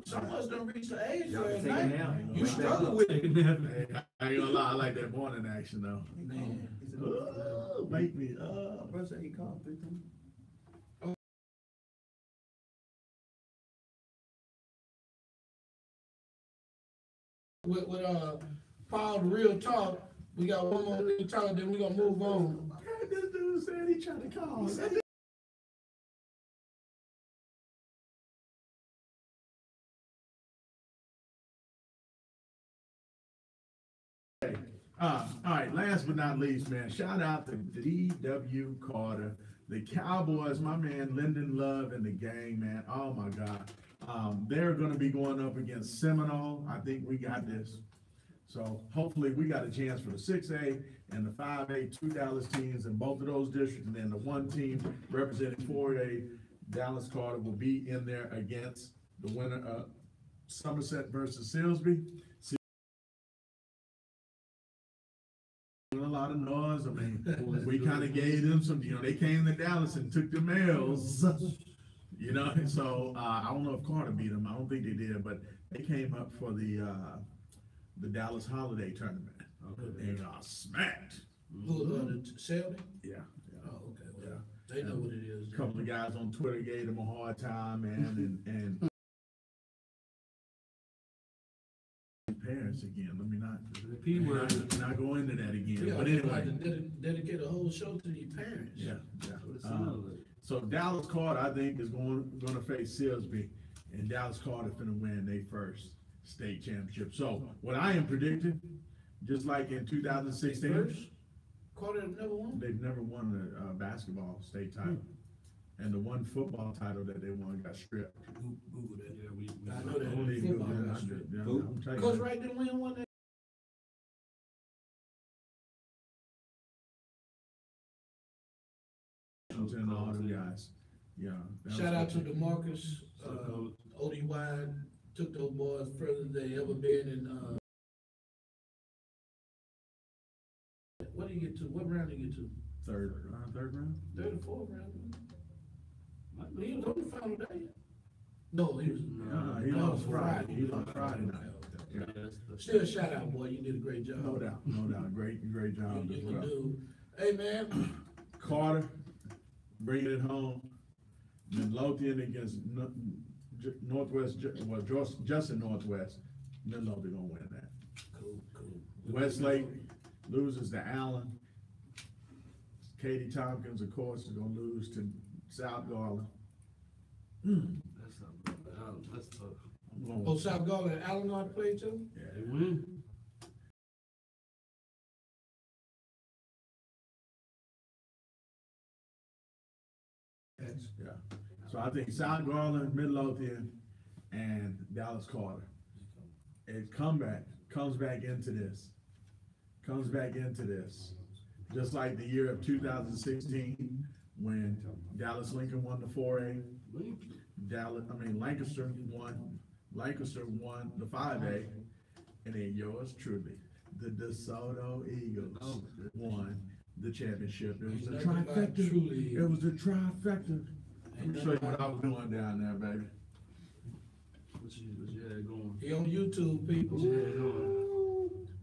some of us don't reach the age Y'all where can at take a night, nap. you Wake back struggle up. with it. Take a nap. Hey, I ain't gonna lie, I like that morning action though. Man. Oh, make me First he called 3 times. With Paul, the Real Talk, we got one more thing to talk, then we're going to move on. This dude said he trying to call. All right, last but not least, man, shout out to D.W. Carter, the Cowboys, my man Lyndon Love and the gang, man. Oh my God. They're gonna be going up against Seminole. I think we got this. So hopefully we got a chance for the 6A and the 5A, 2 Dallas teams in both of those districts, and then the one team representing 4A, Dallas Carter, will be in there against the winner of Somerset versus Silsbee. A lot of noise. I mean, we kind kind of gave them some, they came to Dallas and took the L's, so I don't know if Carter beat them. I don't think they did, but they came up for the Dallas Holiday Tournament. Okay. And got smacked. Who, the Selby? Yeah. Oh, okay, well, Yeah. they know what it is. A couple of guys on Twitter gave them a hard time, man, and parents again. Let me not go into that again. Yeah, But anyway, anyway, to dedicate a whole show to the parents. yeah. What it sounds like. So Dallas Carter, I think, is going to face Silsby, and Dallas Carter finna win their first state championship. So what I am predicting, just like in 2016, First, Carter never won. they've never won a basketball state title, and the one football title that they won got stripped. Google that. Yeah, we I know that. Only Football Google got that. stripped. Yeah, Who? I'm telling Coach you. Wright didn't win one that. And all them guys. Yeah. that Shout out was- to DeMarcus, ODY, took those boys further than they ever been in, what did he get to? What round did he get to? third round. Third or fourth round? He was on the final day. No, he was. He lost Friday. He lost Friday night. Yeah. Still shout out, boy, you did a great job. No doubt. Great job You as can well. do. Hey, man, Carter, bringing it home. Midlothian against Northwest, Justin Northwest. Midlothian gonna win that. cool. Westlake loses to Allen. Katie Tompkins, of course, is gonna lose to South Garland. That's not bad. That's tough. I'm going Oh, with- South Garland, Allen ought to play too? They win. Yeah. So I think South Garland, Midlothian, and Dallas Carter. It comes back into this. Just like the year of 2016, when Dallas Lincoln won the 4A. Lancaster won the 5A, and then yours truly, the DeSoto Eagles won the championship. It was a Ain't nothing about trifecta. truly. It was a trifecta. Let me show you what I was doing down there, baby. What you had going? He on YouTube, people. What you had going?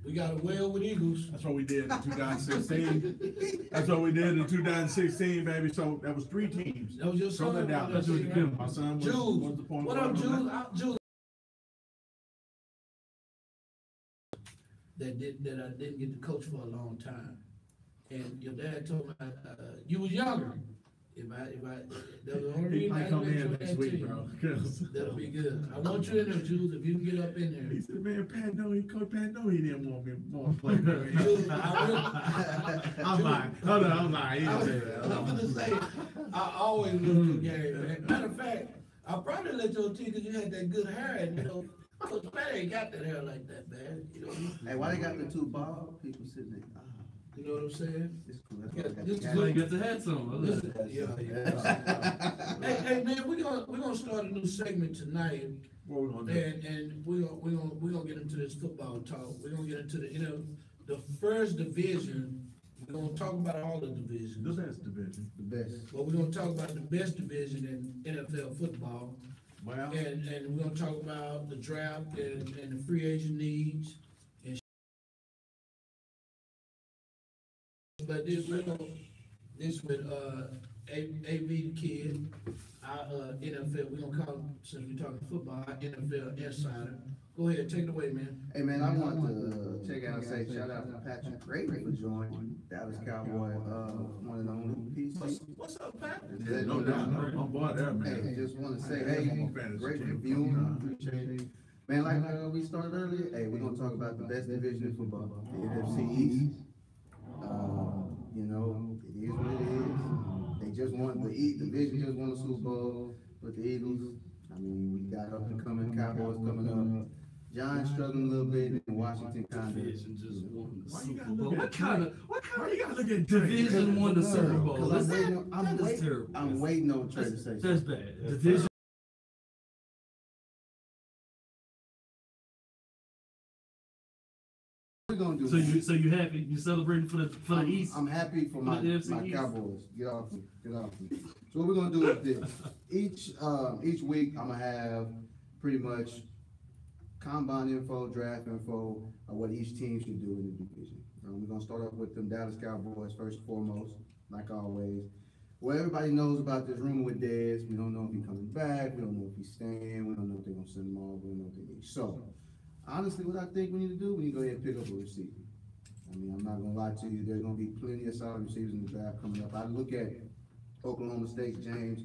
We got a well with Eagles. That's what we did in 2016. That's what we did in 2016, baby. So that was 3 teams. That was your From the son. Dallas. That's your son. My son was Jules, the point what up, guard on that. Jules? Jules. That I didn't get to coach for a long time, and your dad told me you was younger. If I, that was the only He reason I might come didn't in make next that week, team. bro. 'Cause That'll be good. I want you in there, Jules. If you can get up in there. he said, man, Coach Pat, no, he didn't want me more to play. Jules, I'm lying. Hold on, I'm lying. He I didn't was, say I'm that. gonna say, I always look for game, man. Matter of fact, I probably let your team because you had that good hair, and Coach Pat ain't got that hair like that, man. Hey, why they got the 2 bald people sitting there? You know what I'm saying? It's cool. That's Yeah, why I got this the is So guy. you got the hats on. Listen, yeah. Hey, man, we're gonna start a new segment tonight, What we gonna do? and we're gonna get into this football talk. We're gonna get into the first division. We're gonna talk about all the divisions. The best division. The best. But we're gonna talk about the best division in NFL football. Well, And we're gonna talk about the draft and the free agent needs. But this with AV the kid, our NFL, we're gonna call him, since we're talking football, our NFL insider. Go ahead, take it away, man. Hey, man, I want to check out and say shout out to Patrick Grady for joining Dallas Cowboy, one of the only PC. What's up, Pat? no doubt. I'm bored there, man. Hey, just want to say, hey, great review, appreciate it. Man, like we started earlier, hey, we're gonna talk about the best division in football, the NFC East. It is what it is. They just won, the division just won the Super Bowl with the Eagles. I mean, we got up and coming Cowboys coming up. Giants struggling a little bit, and Washington kind of. Division just won the Why you Super gotta Bowl. look What at kind of Why you gotta look at division won the Super Bowl? Because That is I'm terrible. waiting on Trey to say That's something. bad. Division. We're gonna do. So you happy? You celebrating for the East? I'm happy for my NFC East? Cowboys. Get off me. So what we're gonna do is this. Each week I'm gonna have pretty much combine info, draft info, what each team should do in the division. We're gonna start off with them Dallas Cowboys first and foremost, like always. Well, everybody knows about this rumor with Dez. We don't know if he's coming back. We don't know if he's staying. We don't know if they're gonna send him off. We don't know what they need. So, honestly, what I think we need to do, we need to go ahead and pick up a receiver. I mean, I'm not gonna lie to you. There's gonna be plenty of solid receivers in the draft coming up. I look at Oklahoma State, James,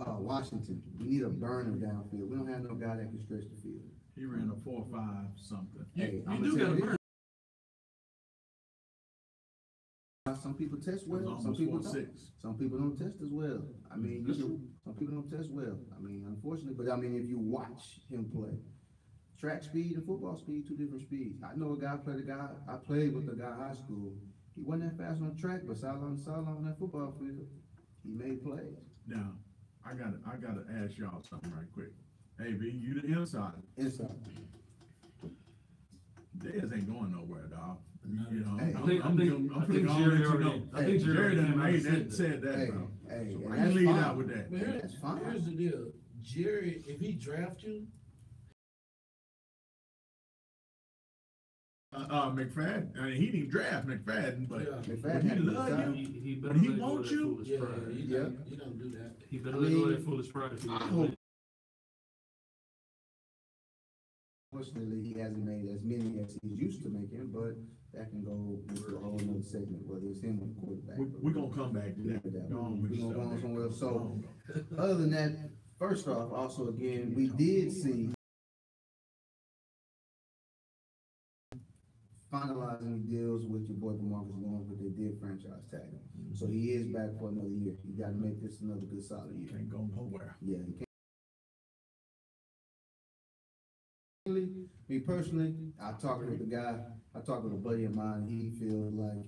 Washington. We need a burner downfield. We don't have no guy that can stretch the field. He ran a 4.5 something. You I'm do gonna got tell to you burn. Some people test It was well, some almost people 4.6. don't. Some people don't test as well. I mean, some people don't test well. I mean, unfortunately, but I mean, if you watch him play, track speed and football speed, two different speeds. I know I played with a guy in high school. He wasn't that fast on the track, but sideline to sideline on that football field, he made plays. Now, I gotta ask y'all something right quick. Hey, B, you the inside. Inside. Dez ain't going nowhere, dog. You know, Hey, I think Jerry already. I think Jerry done came out made and that, said that, Hey, bro. hey, So and why that's you lead fine. out with that? But That's fine. here's the deal. Jerry, if he draft you, McFadden, I mean, he didn't draft McFadden, but Yeah. McFadden when he had to love decide. you, He better When he let go of wants that you, foolish yeah, pride. you don't do that. He better I let go of mean, that foolish pride if he I wants to hope- win. Unfortunately, he hasn't made as many as he's used to making, but that can go into a whole nother segment, whether it's him or the quarterback. we're gonna come back to that. Yeah, Go on with we're your gonna go on stuff. somewhere else. So, Go on. other than that, first off, also again, we did see finalizing deals with your boy DeMarcus Lawrence, but they did franchise tag him. So he is back for another year. You gotta make this another good solid year. Can't go nowhere. Yeah, he can't. Me personally, I talked with a buddy of mine, he feels like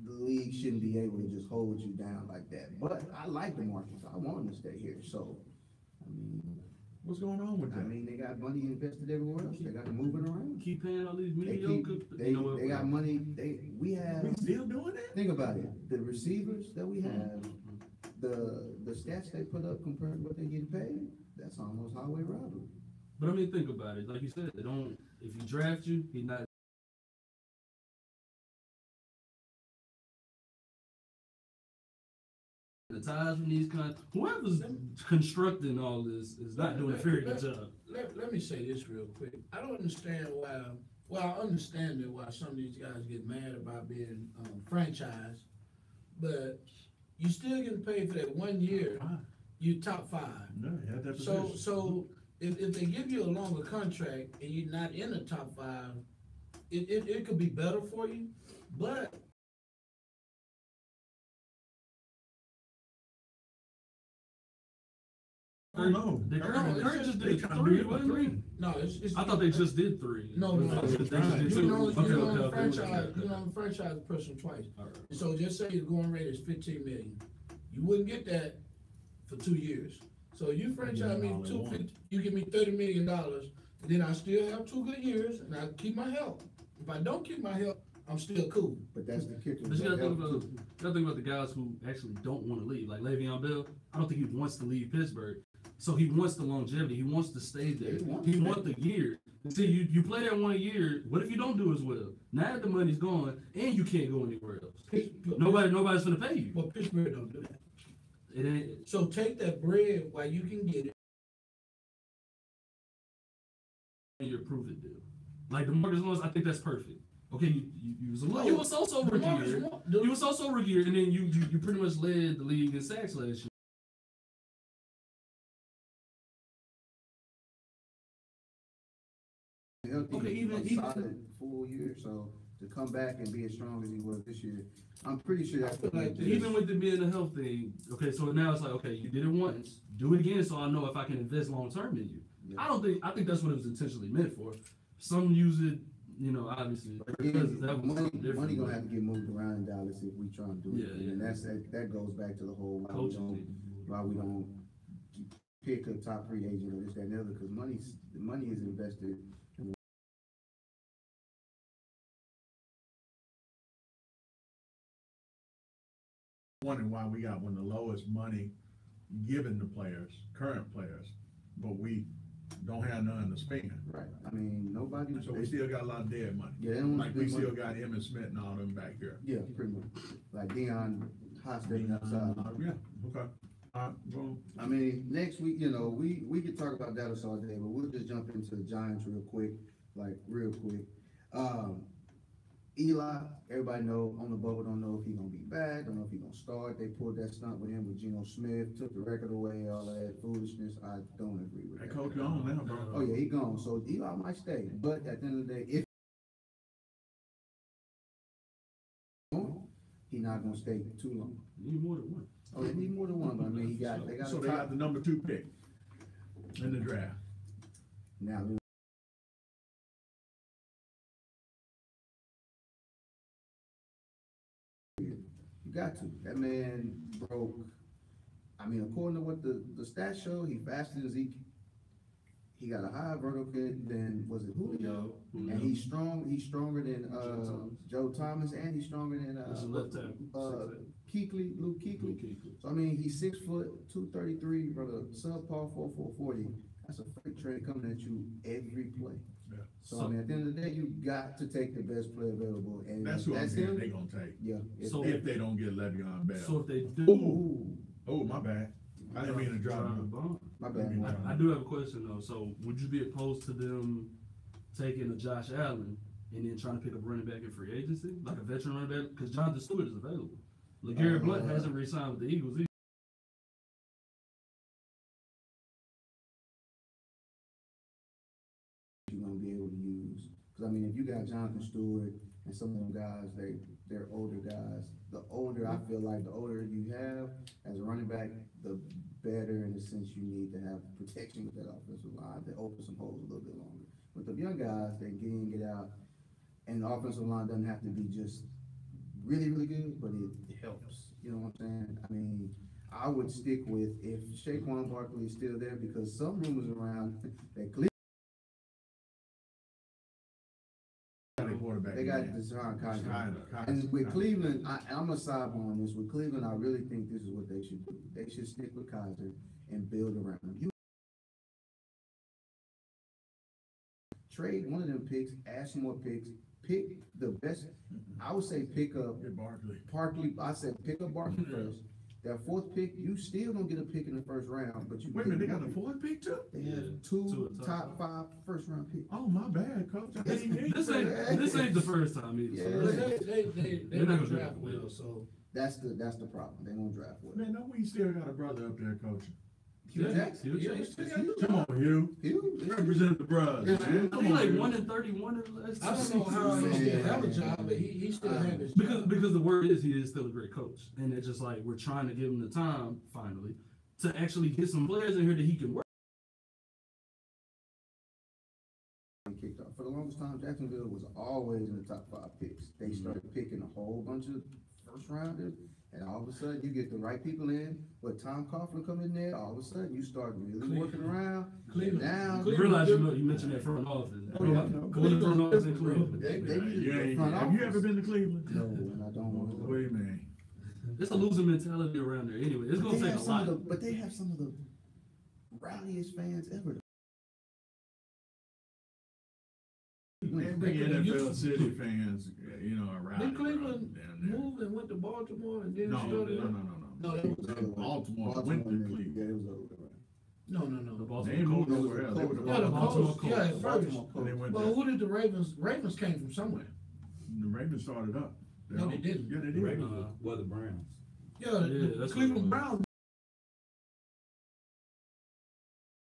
the league shouldn't be able to just hold you down like that. But I like DeMarcus, I want him to stay here, so, I mean, What's going on with that? they got money invested everywhere else, they got to move it around. Keep paying all these They mediocre. they got money, we have, We still doing that? think about it, the receivers that we have, the stats they put up compared to what they get paid, that's almost highway robbery. But I mean, think about it. Like you said, they don't. If he draft you, he's not. The ties from these whoever's constructing all this is not doing a very good job. Let me say this real quick. I don't understand why, well, I understand that why some of these guys get mad about being franchised, but you still getting paid for that 1 year, you top 5. No, you had that So, position. so if they give you a longer contract and you're not in the top 5, it could be better for you, but No. The Curry just They did trying to 3, do wasn't three. it? no, it's. I thought they just did 3. No, They just did you You 2. know, Okay, you okay, know, okay. franchise, you know, franchise person twice. All right. So just say your going rate is 15 million. You wouldn't get that for 2 years. So you franchise me all they want. you give me $30 million, then I still have 2 good years and I keep my health. If I don't keep my health, I'm still cool. But that's the kicker. But you gotta think about the guys who actually don't want to leave. Like Le'Veon Bell, I don't think he wants to leave Pittsburgh. So he wants the longevity. He wants to stay there. He wants the year. See, you play that 1 year. What if you don't do as well? Now that the money's gone and you can't go anywhere else. Nobody's gonna pay you. But Pittsburgh don't do that. It ain't. So take that bread while you can get it. Your prove it deal. Like the Marcus Lawrence, I think that's perfect. Okay, you was a little, No, you was also rookie DeMarcus year. Lawrence- You was also rookie year, and then you pretty much led the league in sacks last year. Healthy, Okay, even- a solid full year, so to come back and be as strong as he was this year, I'm pretty sure that's what Like this. Even with it being a health thing, okay, so now it's like, okay, you did it once, do it again, so I know if I can invest long term in you. Yeah. I think that's what it was intentionally meant for. Some use it, obviously. because that was Money, something different, money gonna but have to get moved around in Dallas if we try and do it, Yeah, and yeah. that goes back to the whole coaching. why we don't pick a top free agent or this, that, and the other, because money is invested wondering why we got one of the lowest money given to players, current players, but we don't have none to spend. Right, I mean, nobody. So we still got a lot of dead money. Yeah, they don't Like we spend still money. got Emmitt Smith and all them back here. Yeah, pretty much, like Deion Hostetler outside. Yeah, okay. Boom. I mean, next week, you know, we could talk about Dallas all day, but we'll just jump into the Giants real quick. Eli, everybody know on the bubble, don't know if he's gonna be back, don't know if he's gonna start. They pulled that stunt with him with Geno Smith, took the record away, all that foolishness. I don't agree with Hey, that. coach, gone now, bro. Oh yeah, he gone. So Eli might stay, but at the end of the day, if he's not gonna stay too long. You need more than one. Oh, they need more than one, but I mean, they got So a they top. got the number 2 pick in the draft. Now, you got to. That man broke. I mean, according to what the stats show, he faster than Zeke. He got a higher vertical than, was it Julio? And he's strong. He's stronger than Joe Thomas, and he's stronger than That's a left tackle. Luke Kuechly. So I mean, he's 6 foot 233, brother, subpar 4.40. That's a freight train coming at you every play. Yeah. So I mean, at the end of the day, you got to take the best player available, and That's who I'm saying him. they gonna take. Yeah. So- If they don't get Le'Veon Bell. So if they do, Ooh, Oh, my bad. I didn't mean to drop the him. bomb. my bad. I do have a question though. So would you be opposed to them taking a Josh Allen and then trying to pick up running back in free agency, like a veteran running back? Because Jonathan Stewart is available. LeGarrette Blount hasn't re-signed with the Eagles either. You're gonna be able to use, because I mean, if you got Jonathan Stewart and some of them guys, they're older guys. The older, I feel like the older you have as a running back, the better in the sense you need to have protection with that offensive line to open some holes a little bit longer. With the young guys, they get in, get out, and the offensive line doesn't have to be just really, really good, but it helps. You know what I'm saying? I mean, I would stick with if Saquon Barkley is still there, because some rumors around that Cleveland. Quarterback. They got man. Deshaun Kind Kaiser. of. And with Cleveland, I'm a sidebar on this. With Cleveland, I really think this is what they should do. They should stick with Kaiser and build around him. You trade one of them picks, add some more picks, pick the best. I would say pick up Get Barkley. I said pick up Barkley first. That 4th pick, you still don't get a pick in the first round, but you Wait a minute, they got the 4th pick too? They have Yeah, two two top 5 first round picks. Oh, my bad, coach. I didn't hear you This say ain't that. this ain't the first time either. Yeah. So They not don't gonna do draft it. well, so. That's the problem. They don't draft well. Man, no, we still got a brother up there coaching. Hugh Jackson. Hugh Yeah, Jackson. he still got Come on, Hugh. Hugh? Represent the brothers, man. I Come think on, like Hugh. 1-31 in the last I don't know how he still have a job, but he still have his job. because the word is he is still a great coach, and it's just like we're trying to give him the time finally to actually get some players in here that he can work. Kicked off. For the longest time, Jacksonville was always in the top 5 picks. They started picking a whole bunch of first rounders, and all of a sudden you get the right people in. But Tom Coughlin come in there, all of a sudden you start really working around. Cleveland. Now You realize you mentioned that front office. Oh, yeah. Going to front office in Cleveland. they Yeah, need you the ain't- front have you office. ever been to Cleveland? No, and I don't want to. Wait a minute. It's a losing mentality around there anyway. It's gonna take a lot. But they have some of the rowdiest fans ever. They bring NFL City fans, you know, around. Did Cleveland down there. move and went to Baltimore and then No, started? no. No, that was, Baltimore went to Cleveland. Yeah, it was over. no. The They Baltimore ain't moved Colts. nowhere else. They were the Yeah, the Baltimore Colts, yeah, at first. And they went Well, there. who did the Ravens came from somewhere. The Ravens started up. No, they didn't. Yeah, they The did. Ravens were the Browns. Yeah, Yeah, the that's Cleveland what it Browns.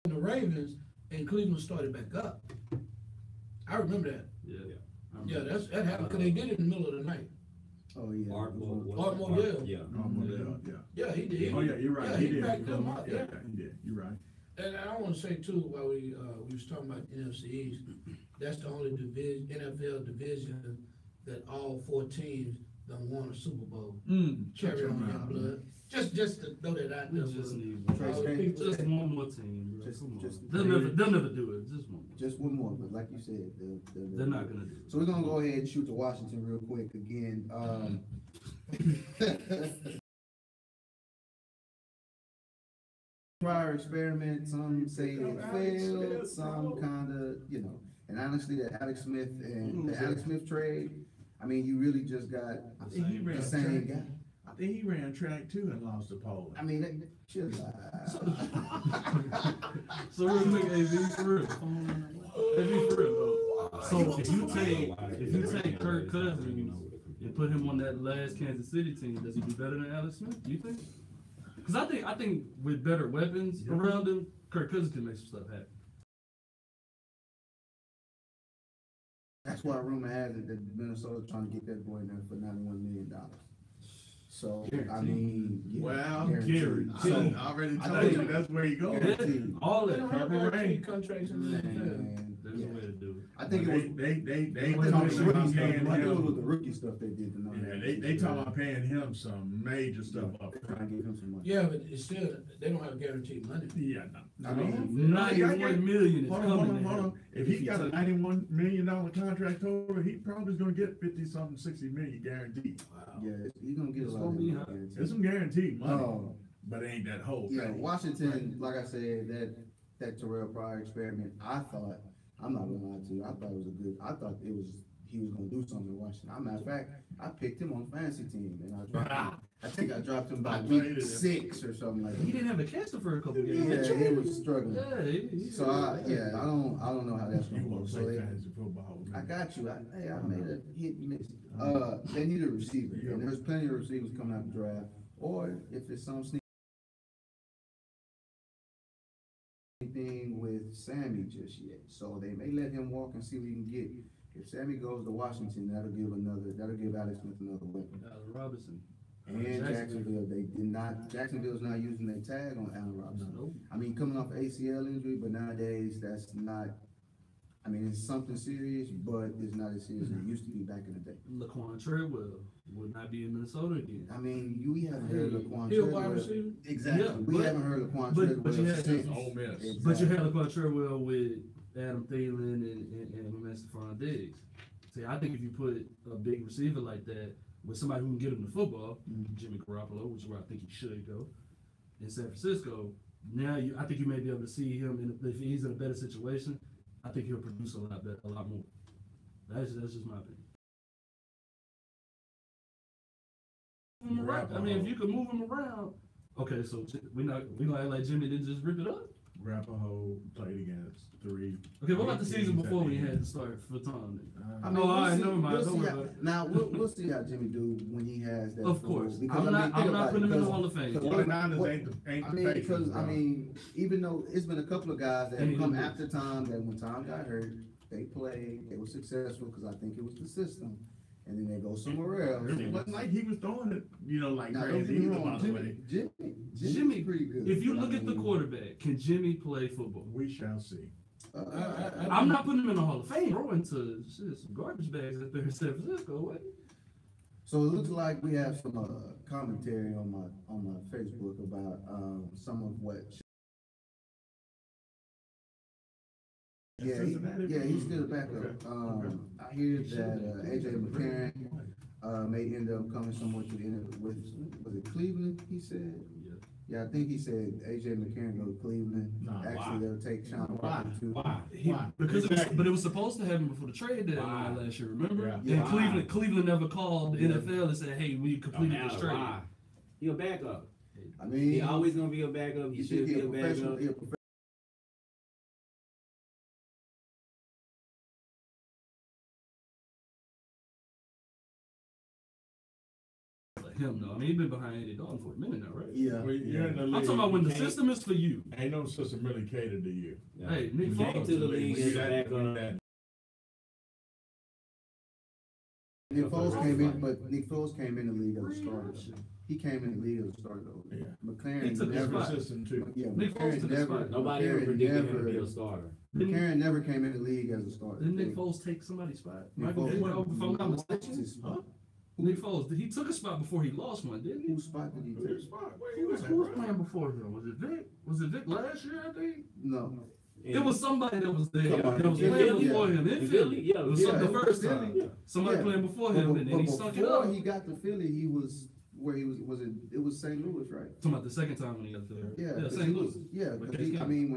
The Ravens and Cleveland started back up. I remember that. Yeah. Yeah, that happened because they did it in the middle of the night. Oh yeah. Art Modell. Yeah. Yeah, he did. Oh, yeah, you're right. Yeah, He he did. backed them up, yeah. He did. You're right. And I want to say too, while we was talking about NFC East, that's the only NFL division that all 4 teams done won a Super Bowl. Cherry on your blood. Just to throw that out We there. just need Just one more team, bro. Just- Come on. just- They'll never do it. Just one more. Just one more, but like you said, They're not gonna do it. So we're gonna go ahead and shoot to Washington real quick again. prior experiment, some say it failed, some kind of, and honestly, the Alex Smith trade, I mean, you really just got I think he ran the same guy. I think he ran track too and lost to Poland. I mean, chill So real quick, AV, for real. AV, for real, though. So if you take Kirk Cousins and put him on that last Kansas City team, does he do better than Alex Smith? Do you think? Because I think with better weapons around him, Kirk Cousins can make some stuff happen. That's why rumor has it that Minnesota trying to get that boy in there for $91 million. So, I mean, guaranteed. I already told you that's where you go. All that. Contracts in the NFL. There's a way to do it. I think it was They talking talking about rookie paying stuff. I think it him. was the rookie stuff they did tonight. Yeah, they talking about paying him some major stuff up Trying front. to give him some money. Yeah, but it's still, they don't have guaranteed money. Yeah, I mean, 91 million is hold coming. on. If he got a $91 million contract over, he probably is gonna get 50-something, 60 million guaranteed. Yeah, he's gonna get a It's lot gonna of be money. high. There's some guaranteed money, Oh, but it ain't that whole yeah, thing. Washington, like I said, that Terrell Pryor experiment, I'm not gonna lie to you, I thought he was gonna do something in Washington. As a matter of fact, I picked him on the fantasy team, and I think I dropped him by week 6 or something like that. He didn't have a catch the first couple games. Yeah, he was struggling. Yeah, So I don't know how that's You gonna wanna go. So play fantasy football with me. I got you. I made a hit and miss. They need a receiver, and there's plenty of receivers coming out the draft. Or if it's some sneak thing with Sammy just yet, so they may let him walk and see what he can get. If Sammy goes to Washington, that'll give Alex Smith another weapon. Allen Robinson. And Jacksonville's not using their tag on Allen Robinson. Nope. I mean, coming off ACL injury, but nowadays that's not. I mean, it's something serious, but it's not as serious as it used to be back in the day. Laquan Treadwell would not be in Minnesota again. I mean, we haven't heard Laquan He a wide Treadwell. receiver? Exactly. Yeah, We haven't heard Laquan but Treadwell you had- since Ole Miss. Exactly. But you had Laquan Treadwell with Adam Thielen and Stephon Diggs. See, I think if you put a big receiver like that with somebody who can get him the football, Jimmy Garoppolo, which is where I think he should go, in San Francisco, I think you may be able to see him if he's in a better situation. I think he'll produce a lot better, a lot more. That's just my opinion. Move him around. I mean, if you could move him around, okay. So we gonna act like Jimmy didn't just rip it up. Arapaho played against 3. Okay, what about the season before we had to start for Tom? I mean, Oh, all we'll right, see- never mind. we'll Don't see worry how- about it. Now we'll see how Jimmy do when he has that. Of course, Because, I'm not think about putting him in the it, Hall of Fame. because- 49ers what- ain't the because Patriots, even though it's been a couple of guys that And have he come didn't after Tom, that when Tom got hurt, they played, they were successful, because I think it was the system, and then they go somewhere else. It wasn't like he was throwing it, like Now, don't crazy. get me He was wrong, on his way. Jimmy's pretty good. If you but look I at the mean, quarterback, can Jimmy play football? We shall see. I'm not putting him in the Hall of Fame. Throwing to some garbage bags up there in San Francisco. Wait. So it looks like we have some commentary on my Facebook about some of what. Yeah, he's still back up. I hear that AJ McCarron may end up coming somewhere to the end with was it Cleveland? He said. Yeah, I think he said AJ McCarron go to Cleveland. Nah, Actually, why? they'll take Sean Walker too. Why? Because Exactly. it was supposed to happen before the trade deadline last year. Remember? Yeah. And Why? Cleveland never called the Yeah. NFL and said, "Hey, we completed this trade." Why? He a backup. I mean, He always gonna be a backup. He you should think be a backup. Like him, though. I mean, he's been behind Andy Dalton for a minute now, right? Yeah. Well, you're in the I'm league. talking about when the You can't- system is for you. Ain't no system really catered to you. Yeah. Hey, Nick He came Foles. to the league When as you a that- when backup. that- Nick Foles came in, but Nick Foles came in the league as a starter. He came in the league as a starter though. Yeah. McLaren He took his never. spot. System too. Yeah, Nick Foles McLaren took his never. spot. Nobody ever McLaren predicted him to be never- a starter. McLaren never came in the league as a starter. Didn't Nick Foles take somebody's spot? Nick Michael Foles- Vick, if I'm not mistaken. His spot. Nick Foles, he took a spot before he lost one, didn't he? Whose spot did he Who take? Who was playing before him? Was it Vic? Was it Vic last year, I think? No. It was somebody that was there, Come on. that was In playing Philly, before yeah. him in In Philly. Philly, yeah, It was yeah, the it was first Philly, time. yeah. Somebody Yeah. playing before him, and then he stunk it before up. he got to Philly, he was where he was it was St. Louis, right? Talking about the second time when he got there. Yeah, St. Louis. Yeah, because I mean,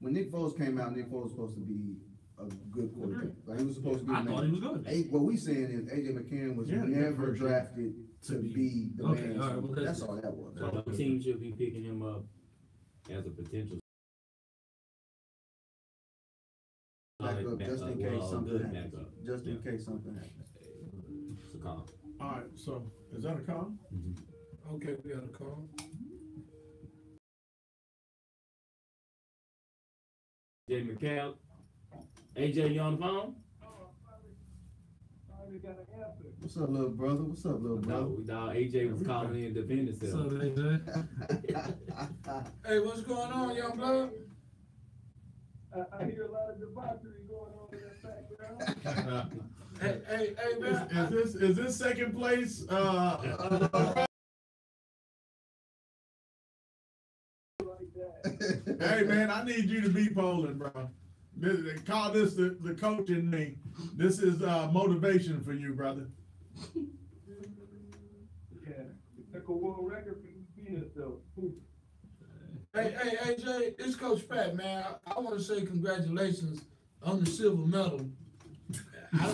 when Nick Foles came out, Nick Foles was supposed to be a good quarterback. Like he was supposed to be. I thought he was good. What we saying is AJ McCarron was never drafted to be the man. All right, well, that's all that was. So the team should be picking him up as a potential. Backup, just in case something good happens. backup. Just in case something happens. It's a call. All right, so is that a call? Okay, we got a call. Jay McCall. AJ, you on the phone? What's up, little brother? What's up, little brother? No, AJ was calling in to defend himself. So, AJ. Hey, what's going on, young blood? I hear a lot of debauchery going on in that background. Hey, man. Is this second place? Hey man, I need you to be polling, bro. They call this the coaching thing. This is motivation for you, brother. Yeah, took a world record for you being us though. Hey, AJ, it's Coach Pat, man. I want to say congratulations on the silver medal. I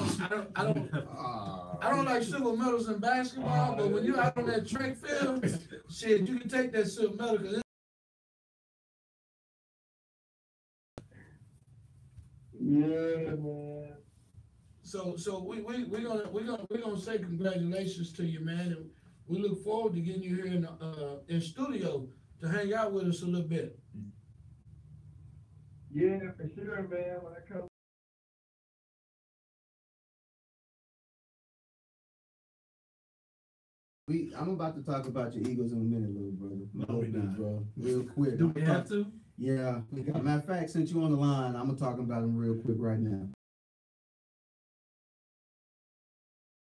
don't like silver medals in basketball, but when you're out on that track field, shit, you can take that silver medal because Yeah, man. So we're gonna say congratulations to you, man, and we look forward to getting you here in studio to hang out with us a little bit. Yeah, for sure, man. When I come. I'm about to talk about your Eagles in a minute, little brother. No, we not. Bro. Real quick. Do we have to? Yeah. Matter of fact, since you on the line, I'm gonna talk about them real quick right now.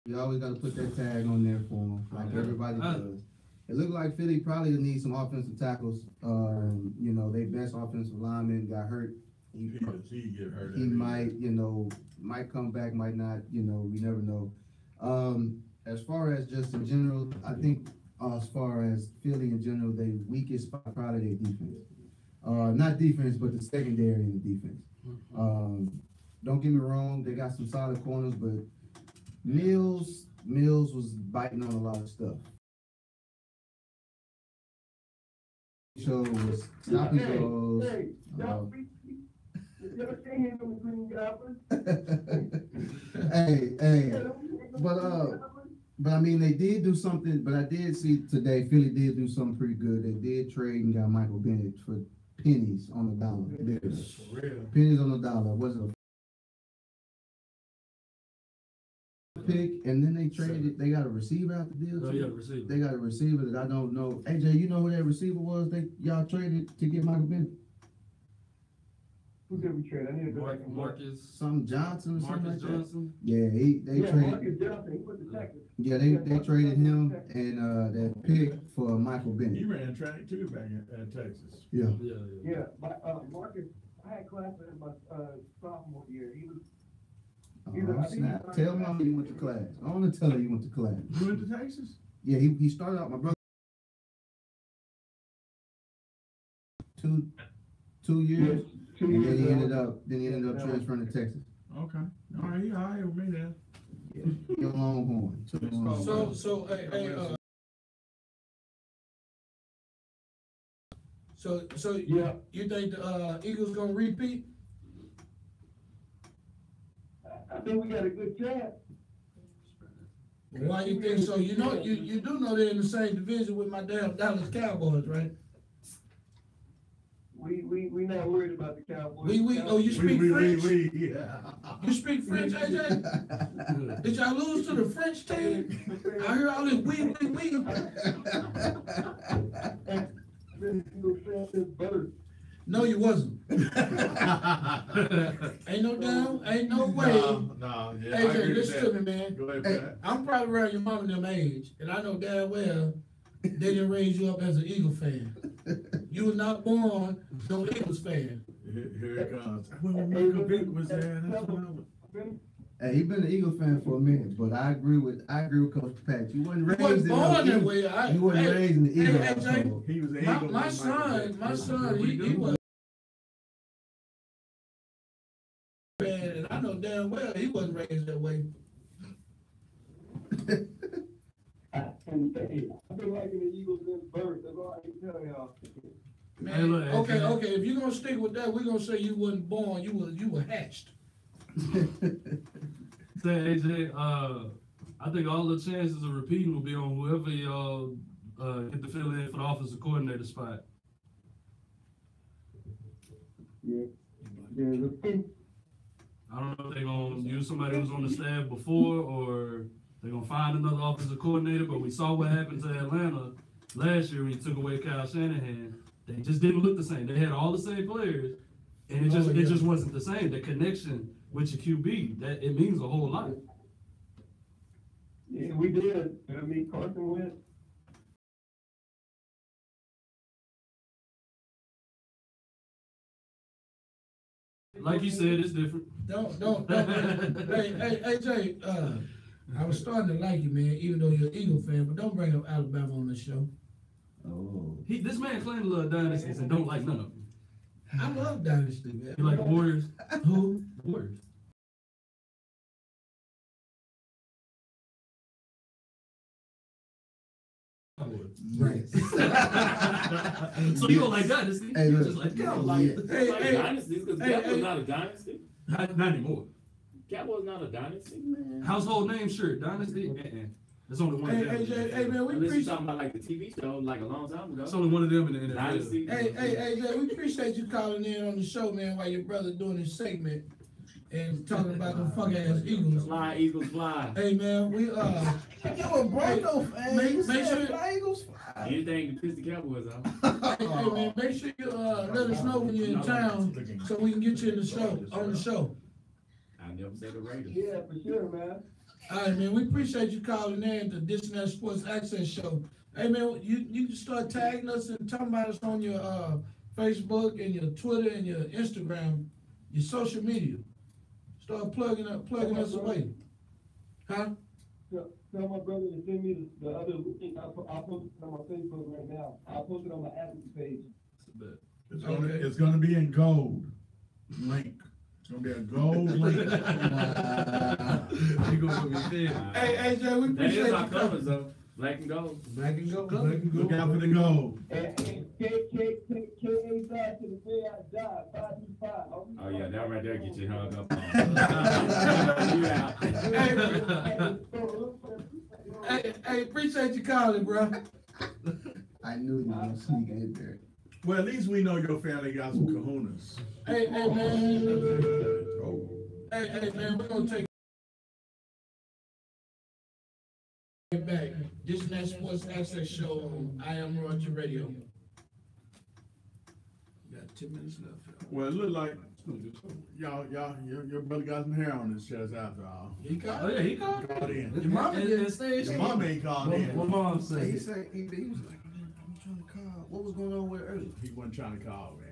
You always gotta put that tag on there for them, like everybody does. It looked like Philly probably need some offensive tackles. You know, their best offensive lineman got hurt. He get hurt. He might come back, might not. You know, we never know. As far as just in general, I think as far as Philly in general, they weakest spot probably their defense. Not defense, but the secondary in the defense. Don't get me wrong, they got some solid corners, but Mills was biting on a lot of stuff. So was stopping goals. Hey, but I mean, they did do something. But I did see today, Philly did do something pretty good. They did trade and got Michael Bennett for pennies on the dollar. Pennies on the dollar. Was it a pick? And then they traded it. They got a receiver out the deal. No, you got a receiver. They got a receiver that I don't know. AJ, you know who that receiver was? Y'all traded to get Michael Bennett. Who did we trade? I need to go back and look. Some Johnson or something like Johnson. that. Yeah, they traded. Marcus Johnson. He went to Texas. Yeah, they traded him and that pick for Michael Bennett. He ran track too back at Texas. Yeah. Yeah, Marcus. I had class with him my sophomore year. He was. Snap. Tell mama you went to class. I want to tell her you went to class. You went to Texas? Yeah, he started out my brother 2 years. And then he ended up transferring to Texas. Okay. All right, with me then. Yeah. He a Longhorn. So yeah, you think the Eagles gonna repeat? I think we got a good chance. Why you think so? You know, you do know they're in the same division with my damn Dallas Cowboys, right? We not worried about the Cowboys. You speak French? Yeah. You speak French, AJ? Did y'all lose to the French team? I hear all this we. No, you wasn't. Ain't no way. No, yeah. AJ, listen to me, man. Go ahead, Hey, I'm probably around your mom and them age, and I know damn well they didn't raise you up as an Eagle fan. You were not born no Eagles fan. Here it comes. When Michael Vick was there, that's when I was. Hey, he been an Eagles fan for a minute, but I agree with Coach Pat. You wasn't raised born that way. You wasn't raised in the Eagles. Jay, He was an my, Eagle. my son, he was. And I know damn well he wasn't raised that way. I've been liking the Eagles since birth. That's all I can tell y'all. Man, Hey, look, okay. If you're gonna stick with that, we're gonna say you wasn't born. You were hatched. Say, AJ, I think all the chances of repeating will be on whoever y'all get to fill in for the offensive coordinator spot. Yeah. I don't know if they're gonna use somebody who's on the staff before, or they're gonna find another offensive coordinator. But we saw what happened to Atlanta last year when you took away Kyle Shanahan. They just didn't look the same. They had all the same players, and it just wasn't the same. The connection with your QB, that it means a whole lot. Yeah, we did. I mean, Carson went. Like you said, it's different. Don't. Hey, Jay, I was starting to like you, man, even though you're an Eagle fan, but don't bring up Alabama on the show. Oh. This man claimed to love dynasties and don't like none of them. I love Dynasty, man. You like the Warriors? Who? Warriors. Right. So you don't like dynasty? Hey, You look. just like I don't Cowboys. like Hey, hey. dynasties because Cowboys not a dynasty. Not anymore. Cowboys not a dynasty. Household name shirt, dynasty. There's only one. Hey, of them. AJ, hey, man, we Unless you're appreciate. talking about like the TV show, like a long time ago. There's only one of them in the NFL. Dynasty. Hey, Jay, we appreciate you calling in on the show, man, while your brother doing his segment and talking about the fuck ass Eagles. Fly, Eagles fly. Hey, man, we You a Bronco fan? Make You sure- said fly Eagles fly. Anything to piss the Cowboys off. hey, man, make sure you let us know when you're in town so we can get you in the show on the show. I never said the Raiders. Yeah, for sure, man. All right, man, we appreciate you calling in to Disinat Sports Access show. Hey, man, you can start tagging us and talking about us on your Facebook and your Twitter and your Instagram, your social media. Start plugging us away. Huh? Tell my brother to send me the other link. I'll post it on my Facebook right now. I'll post it on my Apple page. It's gonna be in gold. Link. It's gonna be a gold link. You gonna be fair. Hey, AJ, we That appreciate is you our coming. colors though. Black and gold. Black and gold. Look out for the gold. And K-A side to the day I died, 525. Oh yeah, that right there get you hung up on. You out. Hey, appreciate you calling, bro. I knew you were gonna sneak in there. Well, at least we know your family got some kahunas. Hey, man. Hey, man, we're gonna take it back. Disinat Sports Access show on I Am Roger Radio. Got 10 minutes left. Well, it look like your brother got some hair on his chest after all. He Oh called? yeah, he called. Called in. Your mama didn't say Your mom ain't called in. What mom He say? said he was like, man, I'm trying to call. What was going on with earlier? He wasn't trying to call, man.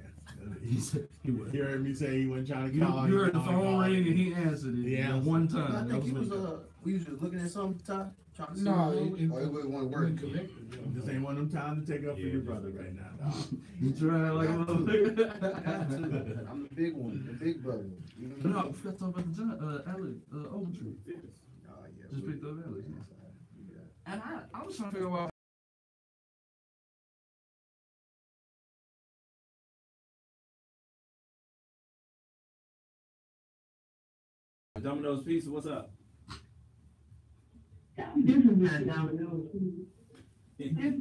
He said he was. You heard me say he wasn't trying to You call. heard the He phone called. ring and he answered it. Yeah. One I time. think he That was was we was just looking at something, Todd, trying to see No, what it- or it wasn't one word. This ain't one of them times to take up for your brother right now, dog. he trying like a motherfucker. I'm the big one, the big brother. You know No, I what forgot to talk about the Alex Overtree. Oh, yeah. Just picked up Alex. Yeah. And I was trying to figure out. Domino's Pizza, what's up? This is not Domino's. This is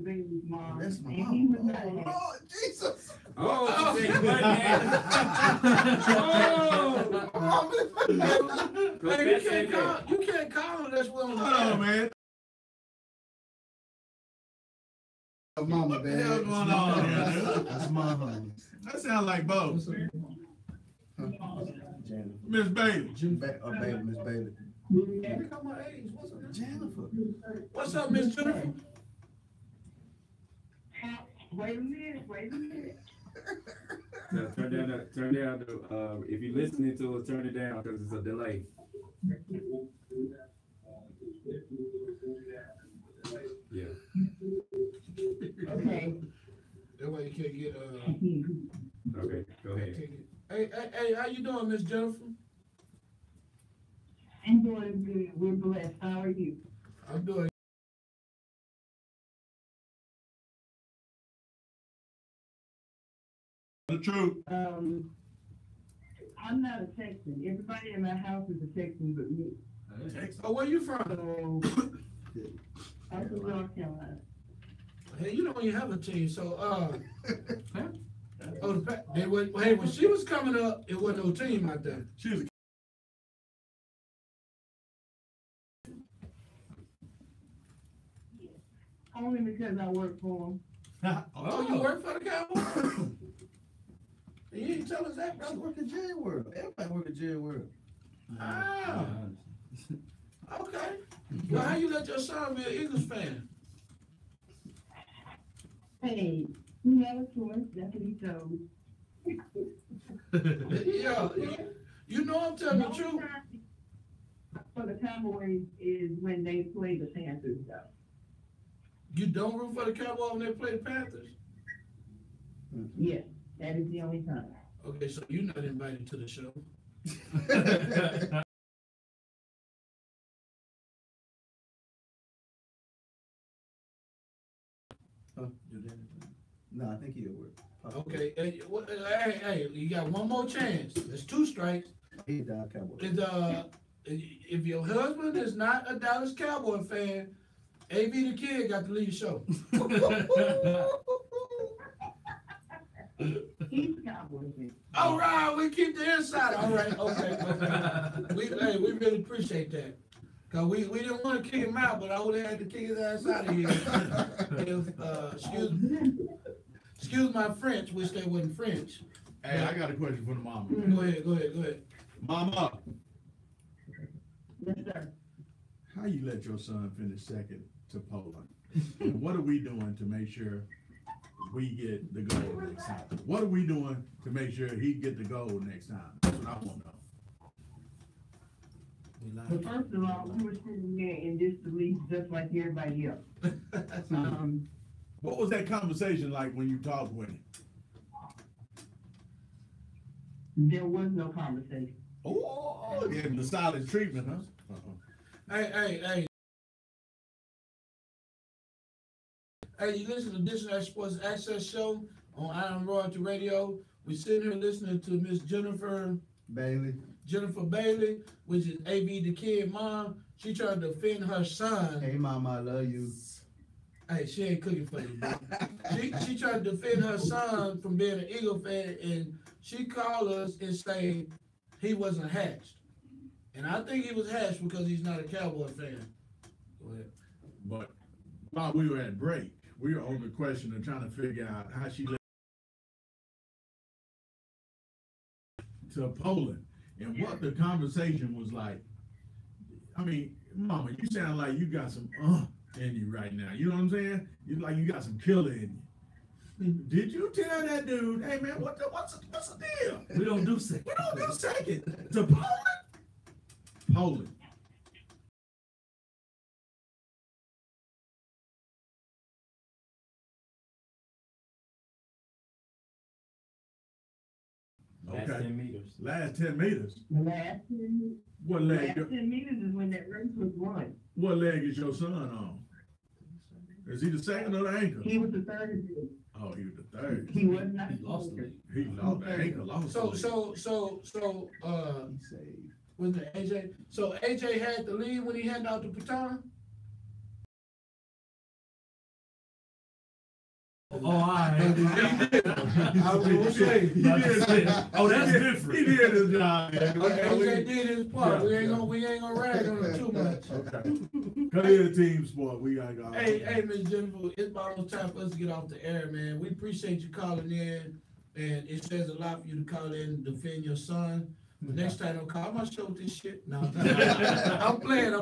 Baby's mom. That's my and he was mom. not happy. Oh, Jesus. Oh, she said one hand. Hey, you can't call unless we're on the Hold on, phone. man. Mama, What the hell going on here, dude? That's my home. That sounds like both. Jennifer. Miss Bailey. Baby, Miss Bailey. Pick up my age. What's up? Jennifer. What's up, Miss Jennifer? Wait a minute. Turn down the, if you're listening to us, turn it down because it's a delay. Yeah. Okay. That way you can't get, Okay, go ahead. Hey, how you doing, Miss Jennifer? I'm doing good. We're blessed. How are you? I'm doing. The truth. I'm not a Texan. Everybody in my house is a Texan but me. Oh, where you from? So, I'm from North Carolina. Hey, you don't even have a team, so, hey, when she was coming up, it wasn't no team out there. She was Only because I work for them. Oh, you work for the Cowboys? You didn't tell us that, I brother. work at J World. Everybody work at J World. Ah, okay. Well, how you let your son be an Eagles fan? Hey, he had a choice. That's what he chose. Yeah, you know I'm telling the truth. For the Cowboys is when they play the Panthers, though. You don't root for the Cowboys when they play the Panthers? Yes, that is the only time. Okay, so you're not invited to the show. No, I think he'll work. Okay, hey, you got one more chance. There's 2 strikes. He's down Cowboy. If your husband is not a Dallas Cowboy fan, AV the Kid got to leave the show. He's a Cowboys fan. All right, we keep the inside. All right, okay. We really appreciate that. Cause we didn't want to kick him out, but I would have had to kick his ass out of here. Excuse my French, which they wasn't French. Hey, I got a question for the mama. Go ahead. Mama, Yes, sir. how you let your son finish second to Poland? And what are we doing to make sure we get the goal next time? What are we doing to make sure he get the goal next time? That's what I want to know. Well, first of all, we were sitting there in disbelief just like everybody else. What was that conversation like when you talked with him? There was no conversation. Oh, getting the solid treatment, huh? Hey, you listen to Disinat Sports Access show on Iron Royalty Radio. We sitting here listening to Miss Jennifer Bailey, which is AV the Kid mom. She tried to defend her son. Hey, mama, I love you. Hey, she ain't cooking for you, bro. She tried to defend her son from being an Eagle fan, and she called us and say he wasn't hatched. And I think he was hatched because he's not a Cowboy fan. Go ahead. But while we were at break, we were on the question of trying to figure out how she led to Poland and what the conversation was like. I mean, mama, you sound like you got some in you right now. You know what I'm saying? You like you got some killer in you. Did you tell that dude, hey man, what's the deal? We don't do second. We don't do second to Poland. Poland. Last 10 meters. Last 10 meters. The last 10 meters. What The leg? last 10 meters is when that race was won. What leg is your son on? Is he the second or the ankle? He was the third. Oh, he was the third. He was not. He lost the leg. He lost the ankle. Lost the leg. He's saved. Was it AJ? So AJ had the lead when he handed out the baton? Oh, all right. I was gonna say. Oh, that's different. He did his job. AJ did his part. We ain't gonna rag on him too much. Okay. Cause it's a team sport. We gotta go. Hey, Miss Jennifer, it's almost time for us to get off the air, man. We appreciate you calling in, and it says a lot for you to call in and defend your son. The next time don't call my show with this shit. No, I'm playing.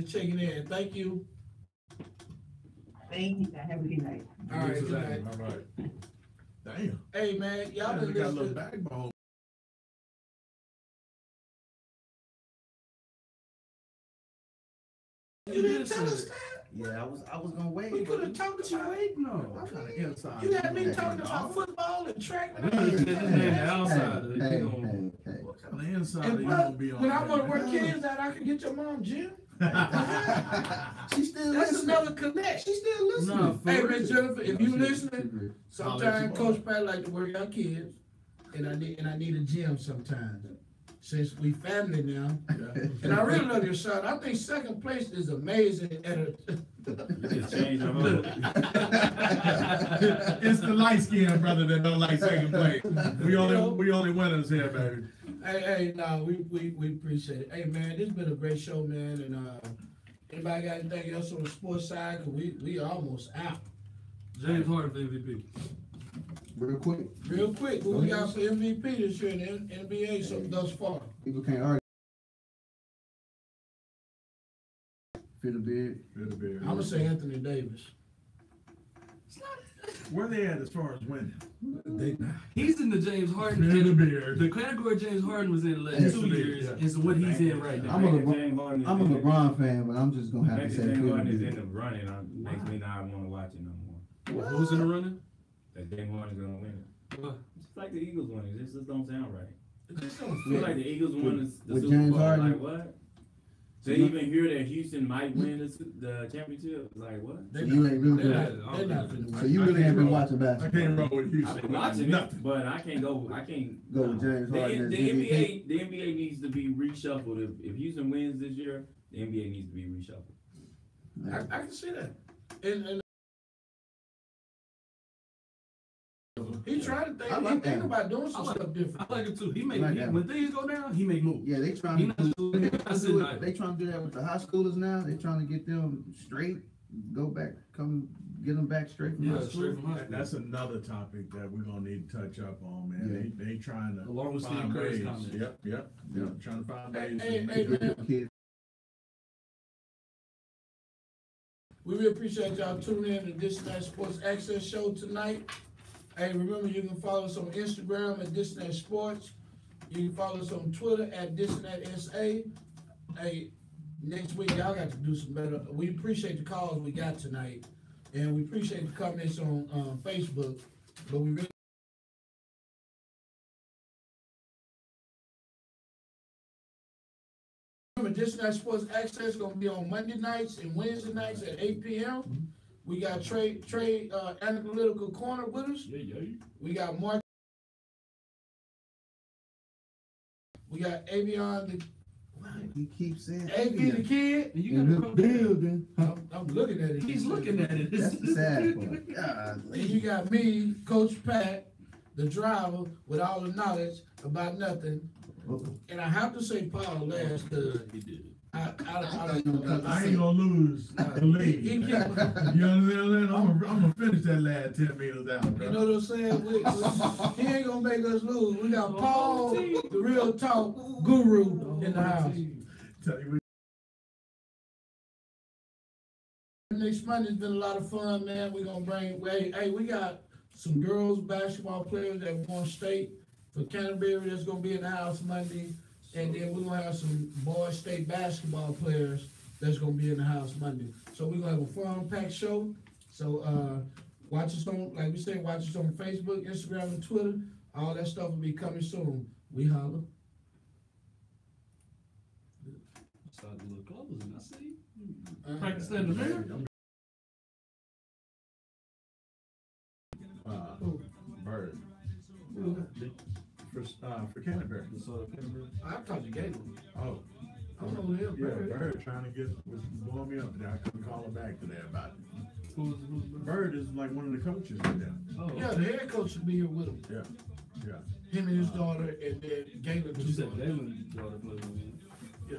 Checking in. Thank you. Thank you. Have a good night. All right, good night. All right. Damn. Hey, man, y'all been We got a little listening. backbone. You didn't tell us that. Yeah, I was gonna wait. We could have talked to you. No. I'm kind of inside. You had me talking about football and track. We done said this man outside. Hey, What kind of inside And you when, gonna be on? when I that, want to man? work kids out, I can get your mom gym. She still That's listening. another connect. She still listening. No, for Hey, real. Miss Jennifer, if you listening, Holla at sometimes your mom. Coach Pat like to work out kids, and I need a gym sometimes. Since we family now, and I really love your son. I think second place is amazing at a. Just change the vote. It's the light skinned brother that don't like second place. We only winners here, baby. Hey, no, we appreciate it. Hey, man, this has been a great show, man. And anybody got anything else on the sports side? Cause we almost out. James Harden for MVP. Real quick. Real quick, who we got for MVP this year in the NBA so thus far? People can't argue. Feel the beard. I'm gonna say Anthony Davis. Where they at as far as winning? He's in the James Harden. Feel the beard. The category James Harden was in the last Yes, 2 years yeah. is what he's in right now. I'm a James Harden is I'm a in it. LeBron fan, but I'm just gonna have to Maybe say James feel the Harden is in beard. the running. Makes me not want to watch it no more. Who's in the running? That James Harden's gonna win it. What? It's like the Eagles winning. This just don't sound right. It just don't Feel fit. like the Eagles won the with Super James Bowl. Harden? Like what? To even hear that Houston might win the championship, it's like what? They're So you not- ain't really they're been- not- they're not finna So win. you really ain't been watching I basketball. can't roll with I've Houston. been watching it, Nothing. but I can't go. I can't Go with James Harden as The MVP. NBA needs to be reshuffled. If Houston wins this year, the NBA needs to be reshuffled. I can see that. And he tried to think. I He like think that. about doing some I like- stuff different. I like it too. Like that. When things go down, he make moves. Yeah, they trying He to not do doing it. I said it. like- They trying to do that with the high schoolers now. They trying to get them straight, go back, get them back straight from Yeah, high school. straight from high school. That's another topic that we're gonna need to touch up on, man. They trying to Along with Steve find Kerr's ways. comments. Yep. Trying to find ways. Hey, to hey, make it- man. Kids. We really appreciate y'all tuning in to Disinat Sports Access show tonight. Hey, remember you can follow us on Instagram at Disinat Sports. You can follow us on Twitter at Disinat SA. Hey, next week y'all got to do some better. We appreciate the calls we got tonight, and we appreciate the comments on Facebook. But we really remember Disinat Sports Access is gonna be on Monday nights and Wednesday nights at 8 p.m. We got Trey Analytical Corner with us. We got Mark. We got Avion He keeps saying. the the kid. And you In the gotta come down. building. I'm looking at it. He's looking at it. That's the sad part. And you got me, Coach Pat, the driver, with all the knowledge about nothing. And I have to say Paul last because He did. I I ain't gonna lose the he lead. keep, You understand that? I'm gonna finish that last 10 meters out, you bro. know what I'm saying? He ain't gonna make us lose. We got Paul, the real talk guru in the house. Tell you Next Monday's been a lot of fun, man. We're gonna bring, hey, we got some girls basketball players that won state for Canterbury that's gonna be in the house Monday. And then we're gonna have some boys state basketball players that's gonna be in the house Monday. So we're gonna have a fun-packed show. So watch us on, like we said, watch us on Facebook, Instagram, and Twitter. All that stuff will be coming soon. We holler. Started a little close, and I see. Practice that in the mirror. Bird. For Canterbury. I thought you gave him. Oh, I don't know him. yeah, Bird trying to was blowing me up today. I couldn't call him back today about it. Who's Bird is like one of the coaches with them. Oh, Yeah, the head coach should be here with him. Yeah. Him and his daughter, and then Galen. But you said Galen daughter played on Yeah.